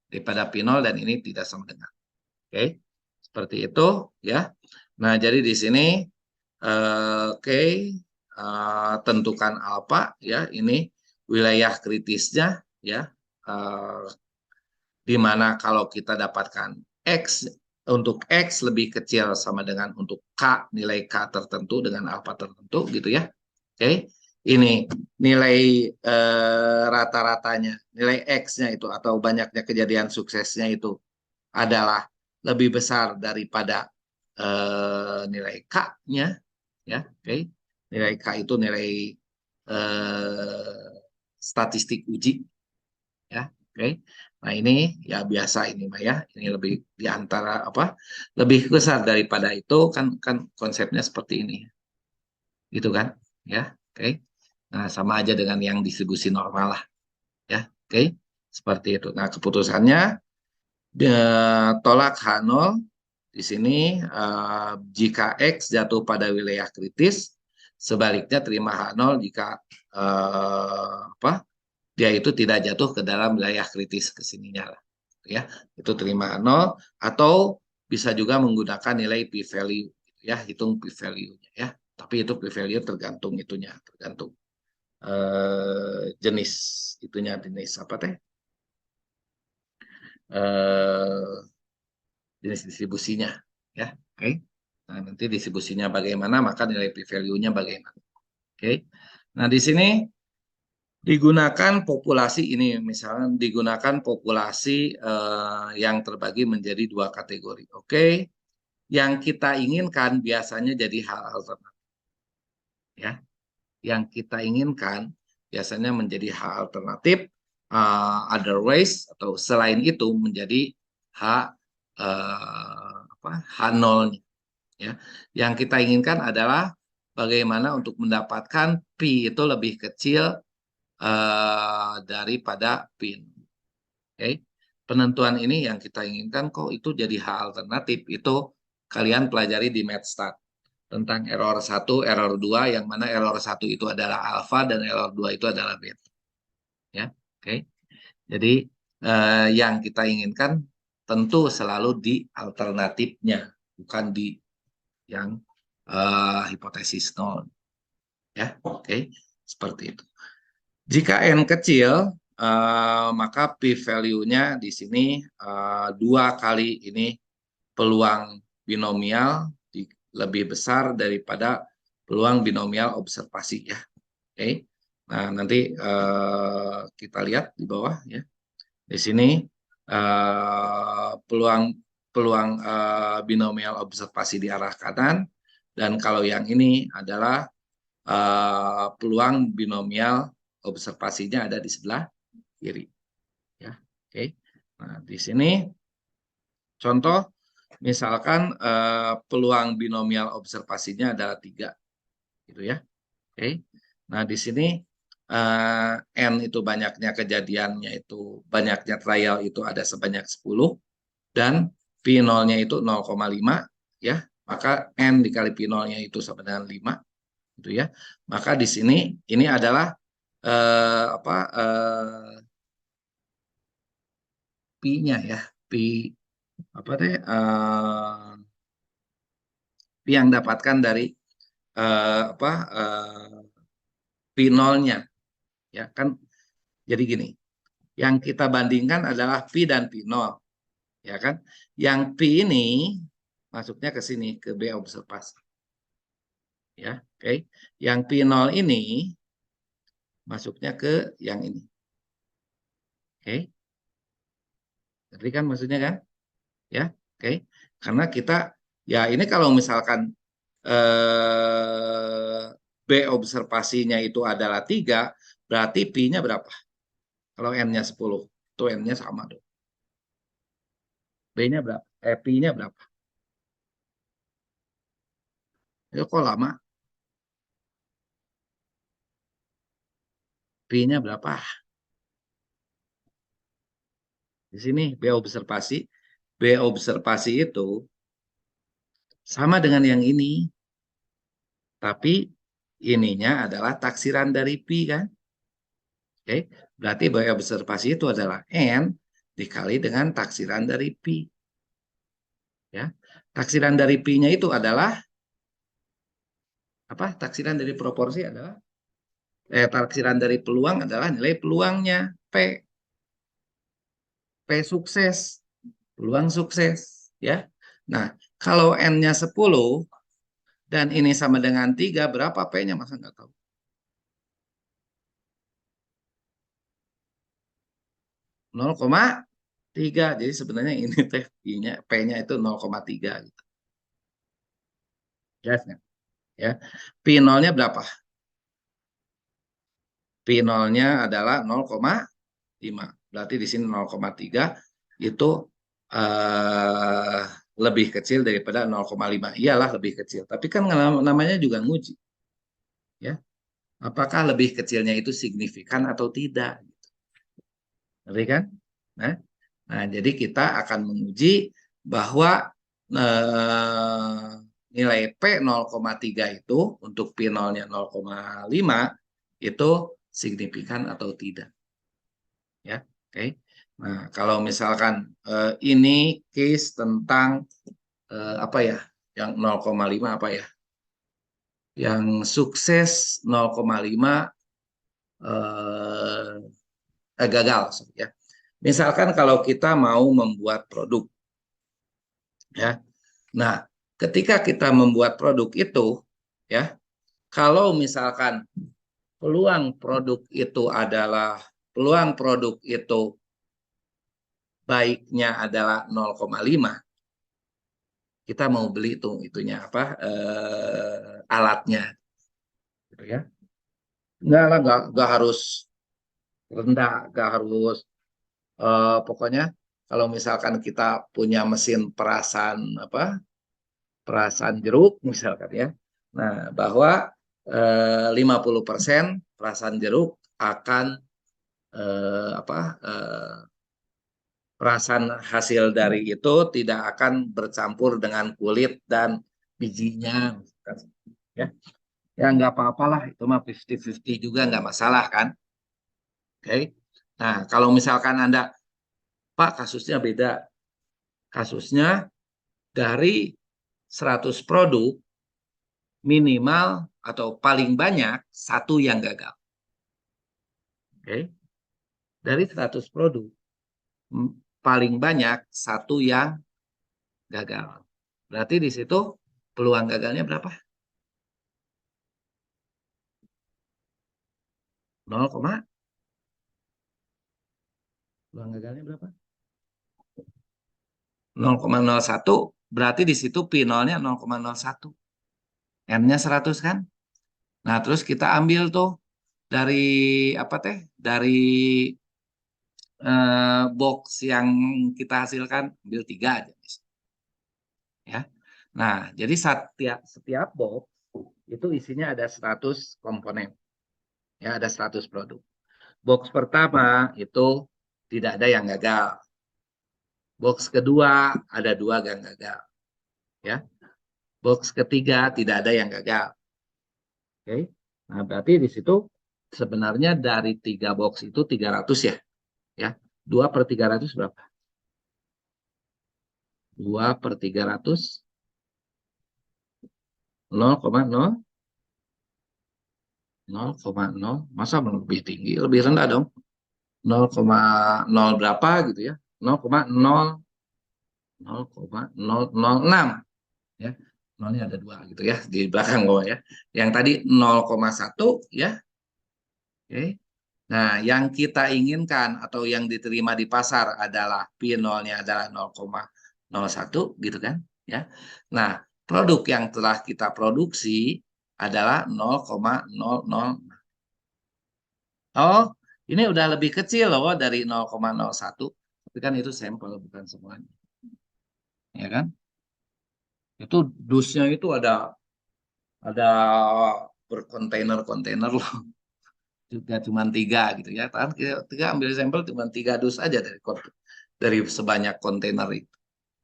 daripada pi 0 dan ini tidak sama dengan. Oke, seperti itu ya. Nah, jadi di sini oke, tentukan alfa ya, ini wilayah kritisnya ya, di mana kalau kita dapatkan X, untuk X lebih kecil sama dengan untuk K, nilai K tertentu dengan alfa tertentu gitu ya. Oke, ini nilai rata-ratanya, nilai X-nya itu atau banyaknya kejadian suksesnya itu adalah lebih besar daripada nilai K-nya ya. Oke, nilai K itu nilai statistik uji ya. Oke. Nah, ini ya biasa ini Mbak ya. Ini lebih di antara apa? Lebih besar daripada itu kan konsepnya seperti ini. Gitu kan? Ya. Oke. Nah, sama aja dengan yang distribusi normal lah ya. Oke. Seperti itu. Nah, keputusannya tolak H0 di sini jika X jatuh pada wilayah kritis, sebaliknya terima H0 jika apa? Dia itu tidak jatuh ke dalam wilayah kritis kesininya lah ya, itu terima 0 atau bisa juga menggunakan nilai p value ya, hitung p value-nya ya, tapi itu p value tergantung itunya, tergantung jenis itunya, jenis apa teh, jenis distribusinya ya. Oke. Nah, nanti distribusinya bagaimana maka nilai p value-nya bagaimana. Oke. Nah, di sini digunakan populasi ini, misalnya digunakan populasi yang terbagi menjadi dua kategori. Oke, yang kita inginkan biasanya jadi hal alternatif. Ya, yang kita inginkan biasanya menjadi hal alternatif, otherwise atau selain itu menjadi h apa h0. Ya, yang kita inginkan adalah bagaimana untuk mendapatkan pi itu lebih kecil daripada PIN. Okay. Penentuan ini yang kita inginkan kok itu jadi hal alternatif. Itu kalian pelajari di MathStat tentang error 1, error 2, yang mana error 1 itu adalah alfa dan error 2 itu adalah beta. Ya, oke. Okay. Jadi yang kita inginkan tentu selalu di alternatifnya, bukan di yang hipotesis nol. Ya, oke. Okay. Seperti itu. Jika n kecil, maka p value-nya di sini 2 kali ini peluang binomial lebih besar daripada peluang binomial observasi ya. Oke. Nah, nanti kita lihat di bawah ya. Di sini peluang peluang binomial observasi di arah kanan, dan kalau yang ini adalah peluang binomial observasinya ada di sebelah kiri. Ya, oke. Nah, di sini contoh, misalkan peluang binomial observasinya adalah 3, gitu ya. Oke. Nah, di sini n itu banyaknya kejadiannya itu, banyaknya trial itu ada sebanyak 10 dan P0-nya itu 0,5 ya. Maka n dikali P0-nya itu sama dengan 5 gitu ya. Maka di sini ini adalah apa pi-nya ya, pi apa teh pi yang dapatkan dari apa P0-nya, ya kan? Jadi gini, yang kita bandingkan adalah P dan P0, ya kan? Yang P ini masuknya ke sini ke B observasi, ya, oke. Yang P0 ini masuknya ke yang ini, oke. Jadi kan maksudnya kan, ya, oke. Karena kita, ya ini kalau misalkan B observasinya itu adalah 3, berarti P-nya berapa? Kalau N-nya 10, itu N-nya sama dong. B-nya berapa? P-nya berapa? Itu kok lama? P-nya berapa? Di sini B observasi. B observasi itu sama dengan yang ini, tapi ininya adalah taksiran dari P kan? Oke, berarti B observasi itu adalah N dikali dengan taksiran dari P. Ya, taksiran dari P-nya itu adalah apa? Taksiran dari proporsi adalah taksiran dari peluang adalah nilai peluangnya P. P sukses, peluang sukses, ya. Nah, kalau N-nya 10 dan ini sama dengan 3, berapa P-nya? Masa nggak tahu? 0,3. Jadi sebenarnya ini teh P-nya itu 0,3 gitu. Jelas nggak? Ya. P0-nya berapa? P0-nya adalah 0,5. Berarti di sini 0,3 itu eh, lebih kecil daripada 0,5. Iyalah lebih kecil. Tapi kan namanya juga nguji. Ya. Apakah lebih kecilnya itu signifikan atau tidak? Ngerti kan? Nah, jadi kita akan menguji bahwa nilai P 0,3 itu untuk P0-nya 0,5 itu signifikan atau tidak. Ya, oke. Nah, kalau misalkan ini case tentang apa ya? Yang 0,5 apa ya? Yang sukses 0,5 gagal, ya. Misalkan kalau kita mau membuat produk, ya. Nah, ketika kita membuat produk itu, ya, kalau misalkan peluang produk itu baiknya adalah 0,5, kita mau beli itunya apa alatnya, gitu ya. Enggak lah, enggak harus rendah, enggak harus pokoknya kalau misalkan kita punya mesin perasan apa perasan jeruk misalkan ya. Nah, bahwa 50% perasan jeruk akan apa perasan hasil dari itu tidak akan bercampur dengan kulit dan bijinya misalkan, ya. Ya nggak apa-apalah itu mah 50-50 juga nggak masalah kan. Oke. Nah, kalau misalkan Anda Pak kasusnya beda. Kasusnya dari 100 produk minimal atau paling banyak satu yang gagal. Oke. Dari 100 produk paling banyak satu yang gagal. Berarti di situ peluang gagalnya berapa? 0, peluang gagalnya berapa? 0,01. Berarti di situ P0-nya 0,01. N-nya 100 kan? Nah, terus kita ambil tuh dari apa teh? Dari box yang kita hasilkan, ambil 3 aja. Ya. Nah, jadi setiap box itu isinya ada 100 komponen. Ya, ada 100 produk. Box pertama itu tidak ada yang gagal. Box kedua ada 2 yang gagal. Ya. Box ketiga tidak ada yang gagal. Oke. Nah, berarti di situ sebenarnya dari 3 box itu 300 ya. Ya. 2/300 berapa? 2/300 0,0. 0,0, masa lebih tinggi, lebih rendah dong. 0,0 berapa gitu ya. 0,006 ya. Nolnya ada dua gitu ya di belakang bawah ya. Yang tadi 0,1 ya. Oke. Nah, yang kita inginkan atau yang diterima di pasar adalah P0-nya adalah 0,01 gitu kan ya. Nah, produk yang telah kita produksi adalah 0,00. Oh, ini udah lebih kecil loh dari 0,01. Tapi kan itu sampel bukan semuanya. Ya kan? Itu dusnya itu ada berkontainer-kontainer loh. Juga cuma tiga gitu ya. Kan kita ambil sampel cuma tiga dus aja dari sebanyak kontainer itu.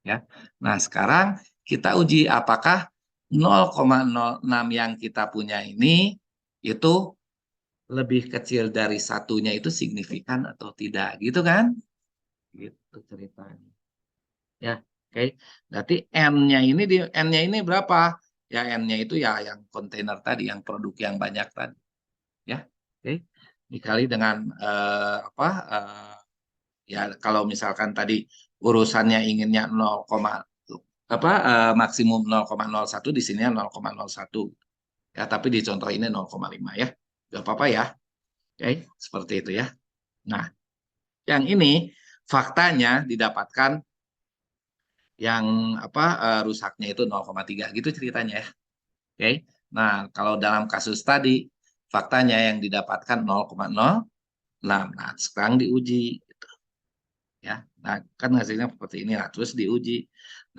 Ya. Nah, sekarang kita uji apakah 0,06 yang kita punya ini itu lebih kecil dari satunya itu signifikan atau tidak gitu kan? Gitu ceritanya. Ya, oke. Berarti N-nya ini N-nya ini berapa? Ya N-nya itu ya yang kontainer tadi, yang produk yang banyak tadi. Ya, oke. Dikali dengan apa? Ya kalau misalkan tadi urusannya inginnya 0, apa maksimum 0,01 di sini 0,01. Ya, tapi di contoh ini 0,5 ya. Gak apa-apa ya. Oke, seperti itu ya. Nah, yang ini faktanya didapatkan yang apa rusaknya itu 0,3 gitu ceritanya ya. Oke. Nah, kalau dalam kasus tadi faktanya yang didapatkan 0,06. Nah, sekarang diuji gitu ya. Nah, kan hasilnya seperti ini lah, terus diuji.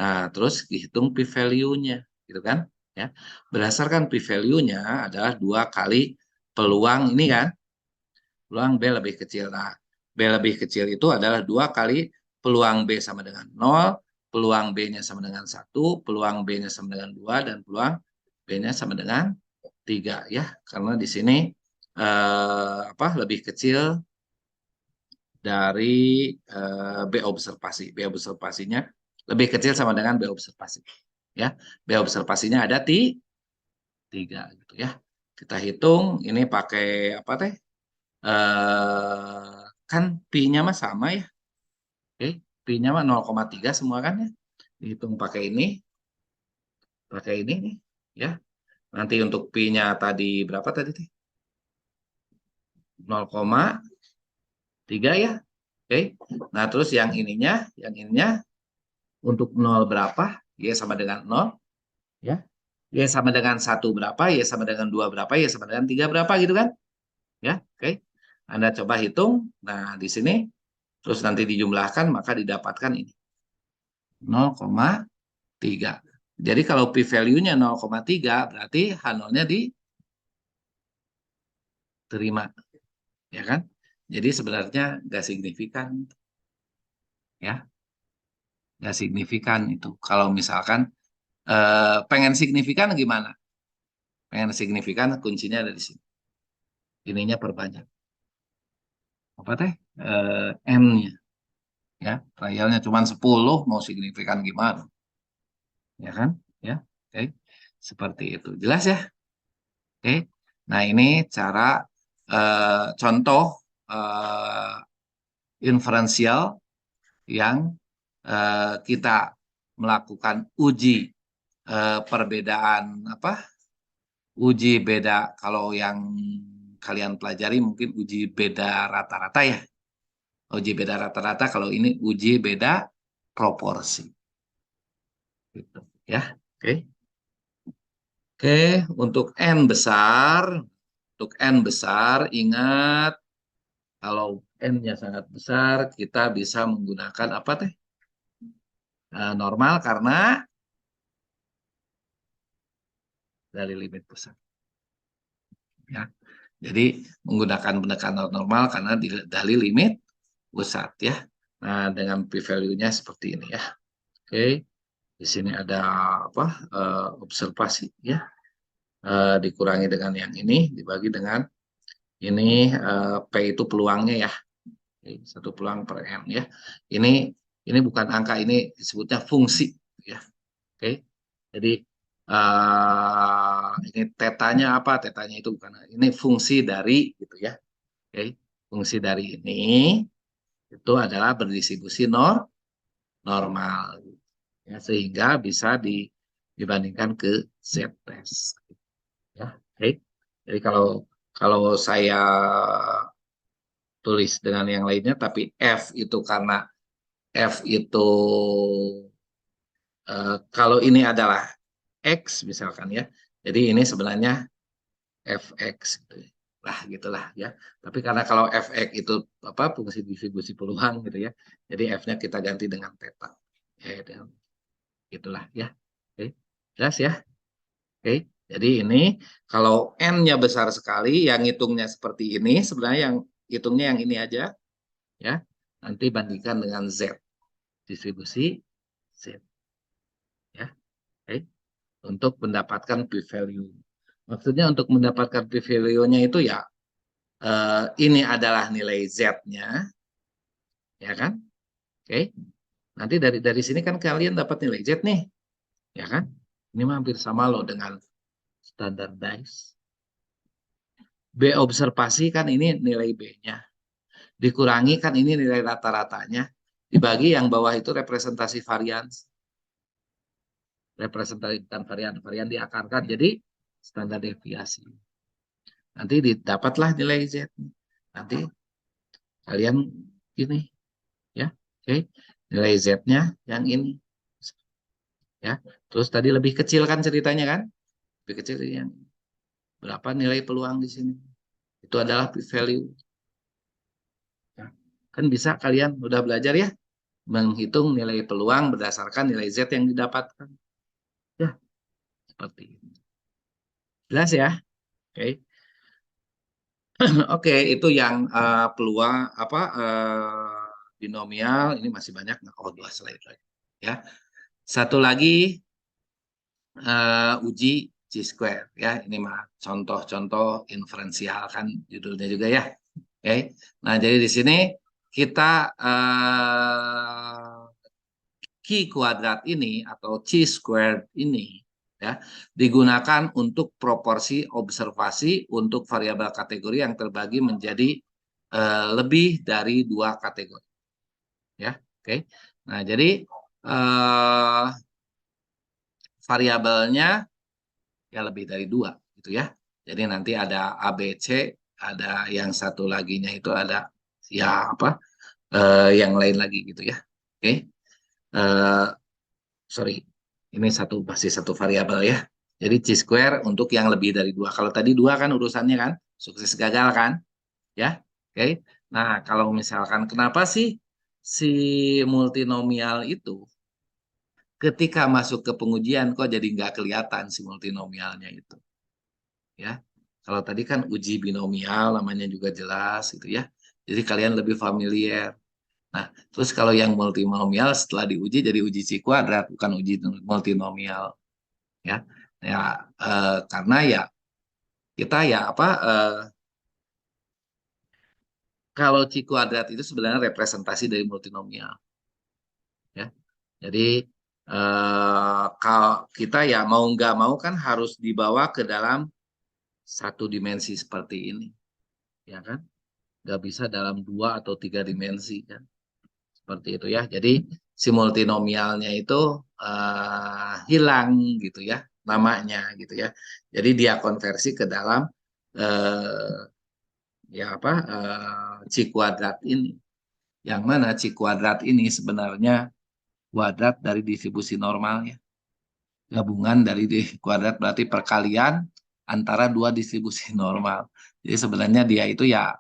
Nah, terus dihitung p value-nya gitu kan ya. Berdasarkan p value-nya adalah 2 kali peluang ini kan, peluang B lebih kecil. Nah, B lebih kecil itu adalah 2 kali peluang B sama dengan 0, peluang B-nya sama dengan 1, peluang B-nya sama dengan 2, dan peluang B-nya sama dengan 3 ya. Karena di sini apa lebih kecil dari B observasi. B observasinya lebih kecil sama dengan B observasi. Ya, B observasinya ada di 3 gitu ya. Kita hitung ini pakai apa teh? Kan pi-nya mah sama ya. Oke, pi-nya mah 0,3 semua kan ya. Dihitung pakai ini nih ya. Nanti untuk pi-nya tadi berapa tadi teh? 0,3 ya. Oke. Nah, terus yang ininya untuk 0 berapa? Y sama dengan 0 ya. Y sama dengan 1 berapa? Y sama dengan 2 berapa? Y sama dengan 3 berapa gitu kan? Ya, oke. Anda coba hitung. Nah, di sini terus nanti dijumlahkan maka didapatkan ini 0,3. Jadi kalau p value-nya 0,3 berarti H0-nya diterima, ya kan? Jadi sebenarnya nggak signifikan, ya, nggak signifikan itu. Kalau misalkan pengen signifikan gimana? Pengen signifikan kuncinya ada di sini. Ininya perbanyak. Apa teh? N-nya, ya. Trialnya cuma 10, mau signifikan gimana? Ya kan? Ya, oke. Seperti itu. Jelas ya? Oke. Nah, ini cara contoh eh, inferensial yang kita melakukan uji perbedaan apa? Uji beda kalau yang kalian pelajari mungkin uji beda rata-rata ya. Uji beda rata-rata kalau ini uji beda proporsi. Gitu, ya. Oke. Oke, untuk N besar ingat kalau N-nya sangat besar kita bisa menggunakan apa teh? Normal karena dari limit pusat. Ya. Jadi menggunakan pendekatan normal karena dari limit pusat ya. Nah, dengan p value-nya seperti ini ya. Oke. Di sini ada apa? Observasi ya. Dikurangi dengan yang ini dibagi dengan ini P itu peluangnya ya. Oke, 1 peluang per M ya. Ini bukan angka, ini disebutnya fungsi ya. Oke. Jadi ini tetanya apa? Tetanya itu bukan, ini fungsi dari gitu ya. Oke, fungsi dari ini itu adalah berdistribusi normal, ya, sehingga bisa dibandingkan ke Z test. Ya, oke. Jadi kalau kalau saya tulis dengan yang lainnya, tapi F itu karena F itu kalau ini adalah X misalkan ya, jadi ini sebenarnya fx gitu ya. Lah gitulah ya. Tapi karena kalau fx itu apa fungsi distribusi peluang gitu ya. Jadi f-nya kita ganti dengan theta. Ya, gitulah ya. Oke. Jelas ya? Oke. Jadi ini kalau n-nya besar sekali, yang hitungnya seperti ini, sebenarnya yang hitungnya yang ini aja ya. Nanti bandingkan dengan z, distribusi z ya. Oke. Untuk mendapatkan p-value. Maksudnya untuk mendapatkan p-value-nya itu ya ini adalah nilai Z-nya, ya kan? Oke. Nanti dari sini kan kalian dapat nilai Z nih, ya kan? Ini hampir sama loh dengan standardized. B observasi kan ini nilai B-nya. Dikurangi kan ini nilai rata-ratanya. Dibagi yang bawah itu representasi varian. Representasi varian diakarkan jadi standar deviasi. Nanti didapatlah nilai Z. Nanti kalian ini ya. Oke. Nilai Z-nya yang ini. Ya, terus tadi lebih kecil kan ceritanya kan? Lebih kecil yang berapa nilai peluang di sini? Itu adalah p-value. Ya. Kan bisa kalian udah belajar ya menghitung nilai peluang berdasarkan nilai Z yang didapatkan. Ya, seperti ini. Jelas ya? Oke. Oke, itu yang peluang apa binomial ini masih banyak. Oh, 2 slide lagi. Ya. Satu lagi uji chi-square ya. Ini mah contoh-contoh inferensial kan judulnya juga ya. Oke. Nah, jadi di sini kita chi kuadrat ini atau chi squared ini ya digunakan untuk proporsi observasi untuk variabel kategori yang terbagi menjadi lebih dari 2 kategori. Ya, oke. Nah, jadi eh, variabelnya ya lebih dari 2 gitu ya. Jadi nanti ada A, B, C, ada yang satu laginya itu ada ya apa yang lain lagi gitu ya. Oke. Eh, sorry, ini masih satu variabel ya. Jadi chi square untuk yang lebih dari 2. Kalau tadi 2 kan urusannya kan sukses gagal kan, ya. Oke. Nah, kalau misalkan kenapa sih si multinomial itu ketika masuk ke pengujian kok jadi nggak kelihatan si multinomialnya itu, ya. Kalau tadi kan uji binomial namanya juga jelas gitu ya. Jadi kalian lebih familiar. Nah, terus kalau yang multinomial setelah diuji jadi uji chi kuadrat bukan uji multinomial, ya. Ya karena ya kita ya apa kalau chi kuadrat itu sebenarnya representasi dari multinomial, ya. Jadi kalau kita ya mau nggak mau kan harus dibawa ke dalam satu dimensi seperti ini, ya kan? Nggak bisa dalam 2 atau 3 dimensi kan? Seperti itu ya. Jadi si multinomialnya itu hilang gitu ya namanya gitu ya. Jadi dia konversi ke dalam ya apa chi kuadrat ini. Yang mana chi kuadrat ini sebenarnya kuadrat dari distribusi normalnya. Gabungan dari kuadrat berarti perkalian antara 2 distribusi normal. Jadi sebenarnya dia itu ya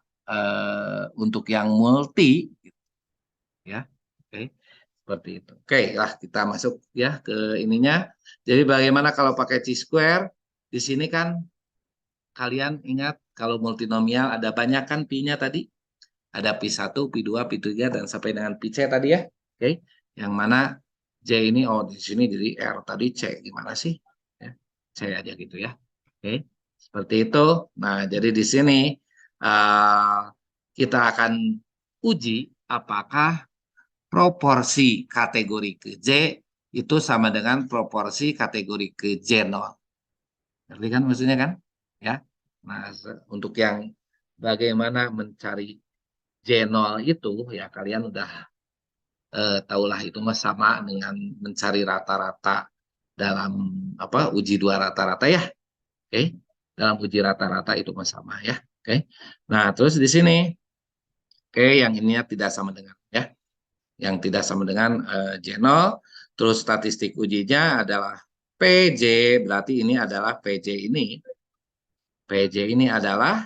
untuk yang multi ya. Oke, seperti itu. Oke, lah kita masuk ya ke ininya. Jadi bagaimana kalau pakai chi-square? Di sini kan kalian ingat kalau multinomial ada banyak kan pi-nya tadi? Ada pi 1, pi 2, pi 3 dan sampai dengan pi c tadi ya. Oke. Yang mana J ini oh di sini jadi R tadi C gimana sih? Ya, C aja gitu ya. Oke. Seperti itu. Nah, jadi di sini uh, kita akan uji apakah proporsi kategori ke J itu sama dengan proporsi kategori ke J0. Ngerti kan maksudnya kan? Ya. Nah, untuk yang bagaimana mencari J0 itu ya kalian udah tahulah itu mah sama dengan mencari rata-rata dalam apa uji dua rata-rata ya. Oke. Dalam uji rata-rata itu mah sama ya. Oke. Nah, terus di sini oke yang ininya tidak sama dengan ya. Yang tidak sama dengan J0. Terus statistik ujinya adalah PJ, berarti ini adalah PJ ini. PJ ini adalah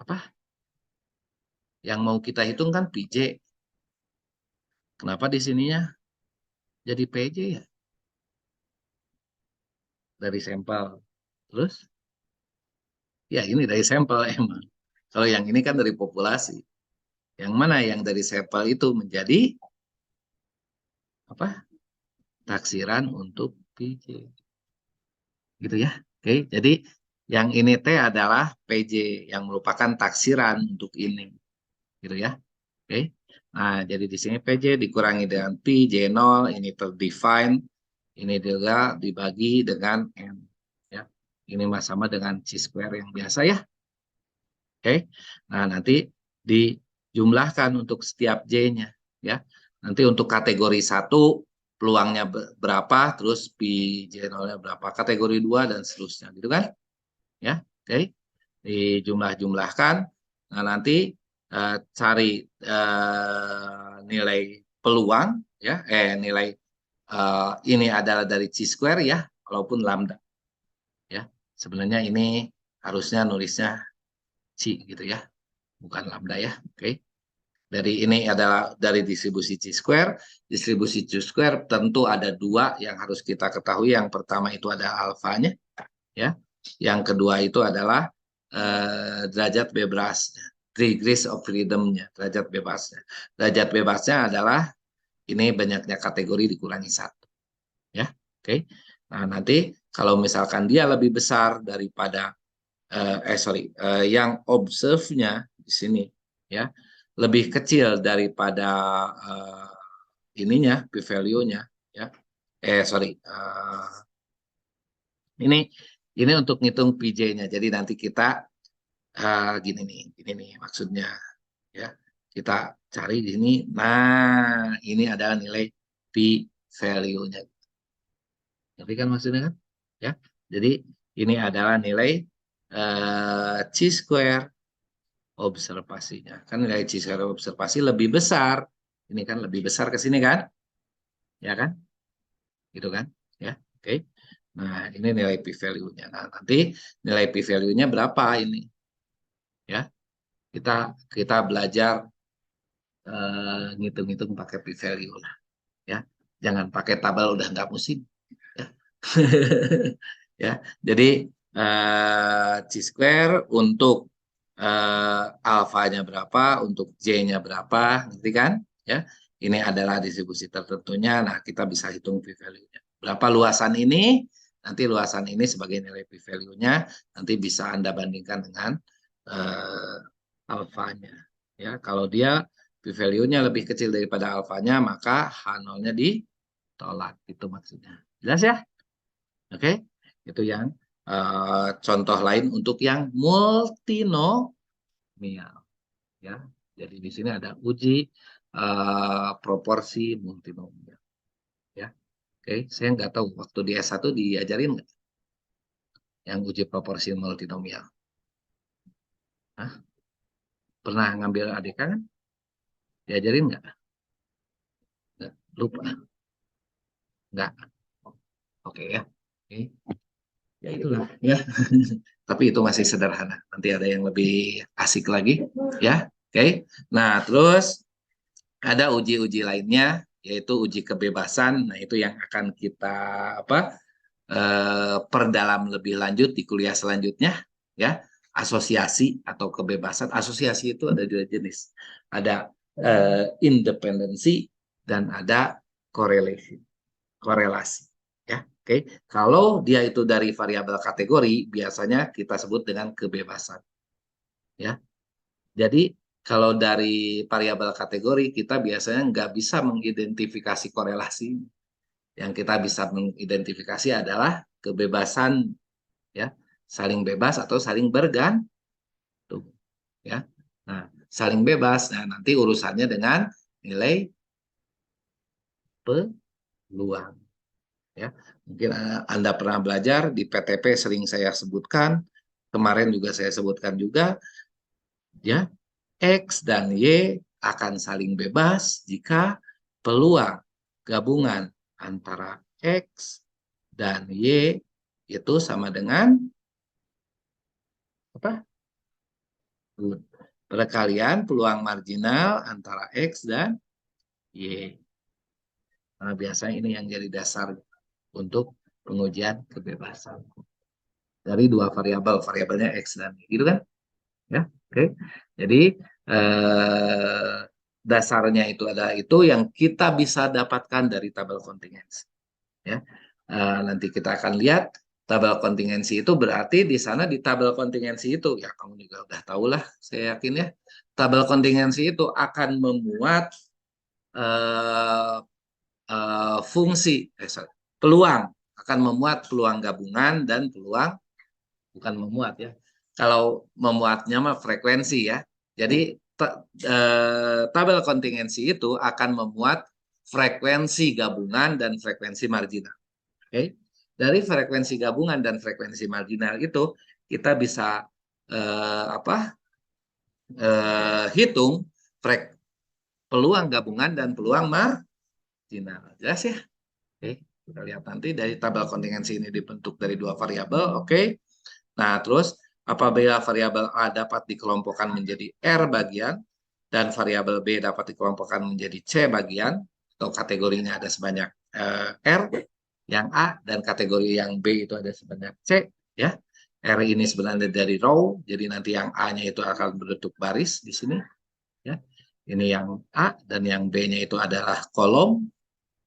apa? Yang mau kita hitung kan PJ. Kenapa di sininya jadi PJ ya? Dari sampel. Terus? Ya ini dari sampel emang. Kalau yang ini kan dari populasi. Yang mana yang dari sampel itu menjadi apa? Taksiran untuk PJ. Gitu ya. Oke, jadi yang ini T adalah PJ yang merupakan taksiran untuk ini. Gitu ya. Oke. Nah, jadi di sini PJ dikurangi dengan P, J0, ini terdefine, ini juga dibagi dengan N. Ya. Ini sama dengan C square yang biasa ya. Oke. Nah, nanti dijumlahkan untuk setiap J-nya. Ya. Nanti untuk kategori 1, peluangnya berapa, terus P J0-nya berapa. Kategori 2, dan seterusnya. Gitu kan? Ya. Oke. Dijumlah-jumlahkan. Nah, nanti cari nilai peluang ya nilai ini adalah dari C square ya walaupun lambda ya sebenarnya ini harusnya nulisnya C gitu ya bukan lambda ya oke dari ini adalah dari distribusi C square tentu ada dua yang harus kita ketahui yang pertama itu ada alfanya ya yang kedua itu adalah derajat bebasnya degrees of freedom-nya derajat bebasnya derajat bebasnya adalah ini banyaknya kategori dikurangi satu ya oke nah nanti kalau misalkan dia lebih besar daripada yang observe-nya di sini ya lebih kecil daripada ininya p value-nya ya ini ini untuk ngitung PJ-nya jadi nanti kita gini nih maksudnya ya kita cari di sini nah ini adalah nilai p value-nya ngerti kan maksudnya kan ya jadi ini adalah nilai C square observasinya kan nilai C square observasi lebih besar ini kan lebih besar ke sini kan ya kan gitu kan ya oke nah ini nilai p value-nya nah nanti nilai p value-nya berapa ini ya kita kita belajar ngitung-ngitung pakai p value lah ya jangan pakai tabel udah nggak musim ya ya jadi C square untuk alfanya berapa untuk J-nya berapa ngerti kan ya ini adalah distribusi tertentunya nah kita bisa hitung p value-nya berapa luasan ini nanti luasan ini sebagai nilai p value-nya nanti bisa Anda bandingkan dengan alfanya ya kalau dia p value-nya lebih kecil daripada alfanya maka H0-nya ditolak itu maksudnya jelas ya oke itu yang contoh lain untuk yang multinomial ya jadi di sini ada uji proporsi multinomial ya oke saya nggak tahu waktu di S1 diajarin nggak yang uji proporsi multinomial Hah? Pernah ngambil ADK kan diajarin nggak lupa nggak oke ya oke ya itulah ya tapi itu masih sederhana nanti ada yang lebih asik lagi ya oke nah terus ada uji-uji lainnya yaitu uji kebebasan nah itu yang akan kita apa perdalam lebih lanjut di kuliah selanjutnya ya asosiasi atau kebebasan asosiasi itu ada dua jenis ada independensi dan ada korelasi korelasi ya oke kalau dia itu dari variabel kategori biasanya kita sebut dengan kebebasan ya jadi Kalau dari variabel kategori kita biasanya nggak bisa mengidentifikasi korelasi. Yang kita bisa mengidentifikasi adalah kebebasan, ya, saling bebas atau saling bergantung, ya. Nah, saling bebas, nah nanti urusannya dengan nilai peluang, ya. Mungkin Anda pernah belajar di PTP, sering saya sebutkan, kemarin juga saya sebutkan juga, ya, X dan Y akan saling bebas jika peluang gabungan antara X dan Y itu sama dengan apa? Perkalian peluang marginal antara X dan Y. Nah, biasanya ini yang jadi dasar untuk pengujian kebebasan dari dua variabel, variabelnya X dan Y, gitu kan? Ya, oke. Jadi eh, dasarnya itu adalah itu yang kita bisa dapatkan dari tabel kontingensi. Ya, nanti kita akan lihat tabel kontingensi itu berarti di sana di tabel kontingensi itu ya kamu juga udah tahu lah, saya yakin ya. Tabel kontingensi itu akan memuat eh, fungsi peluang, akan memuat peluang gabungan dan peluang, bukan memuat ya. Kalau memuatnya mah frekuensi ya. Jadi tabel kontingensi itu akan memuat frekuensi gabungan dan frekuensi marginal. Oke. Okay? Dari frekuensi gabungan dan frekuensi marginal itu kita bisa hitung peluang gabungan dan peluang marginal. Jelas ya? Oke. Okay. Kita lihat nanti dari tabel kontingensi ini dibentuk dari dua variabel. Oke. Okay. Nah, terus apabila variabel A dapat dikelompokkan menjadi R bagian dan variabel B dapat dikelompokkan menjadi C bagian, atau kategorinya ada sebanyak R yang A dan kategori yang B itu ada sebanyak C, ya. R ini sebenarnya dari row, jadi nanti yang A-nya itu akan berbentuk baris di sini, ya. Ini yang A dan yang B-nya itu adalah kolom,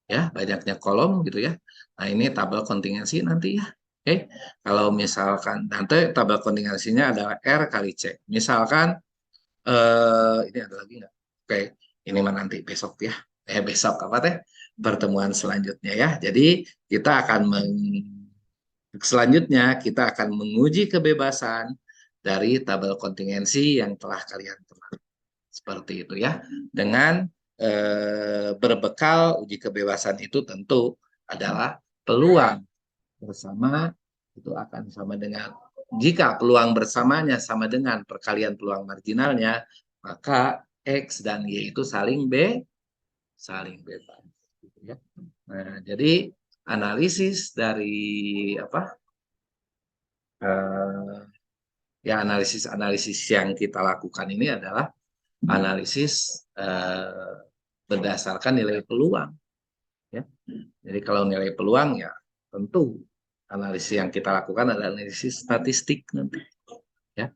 ya, banyaknya kolom gitu ya. Nah, ini tabel kontingensi nanti ya. Oke, kalau misalkan nanti tabel kontingensinya adalah R kali C. Misalkan ini ada lagi nggak? Oke, ini mah nanti besok ya. Besok apa teh? Pertemuan selanjutnya ya. Jadi kita akan selanjutnya kita akan menguji kebebasan dari tabel kontingensi yang telah kalian telah. Seperti itu ya. Dengan berbekal uji kebebasan itu tentu adalah peluang bersama itu akan sama dengan, jika peluang bersamanya sama dengan perkalian peluang marginalnya, maka X dan Y itu saling bebas. Gitu ya. Nah, jadi analisis dari apa? Ya analisis yang kita lakukan ini adalah analisis berdasarkan nilai peluang. Ya. Jadi kalau nilai peluang ya tentu analisis yang kita lakukan adalah analisis statistik nanti.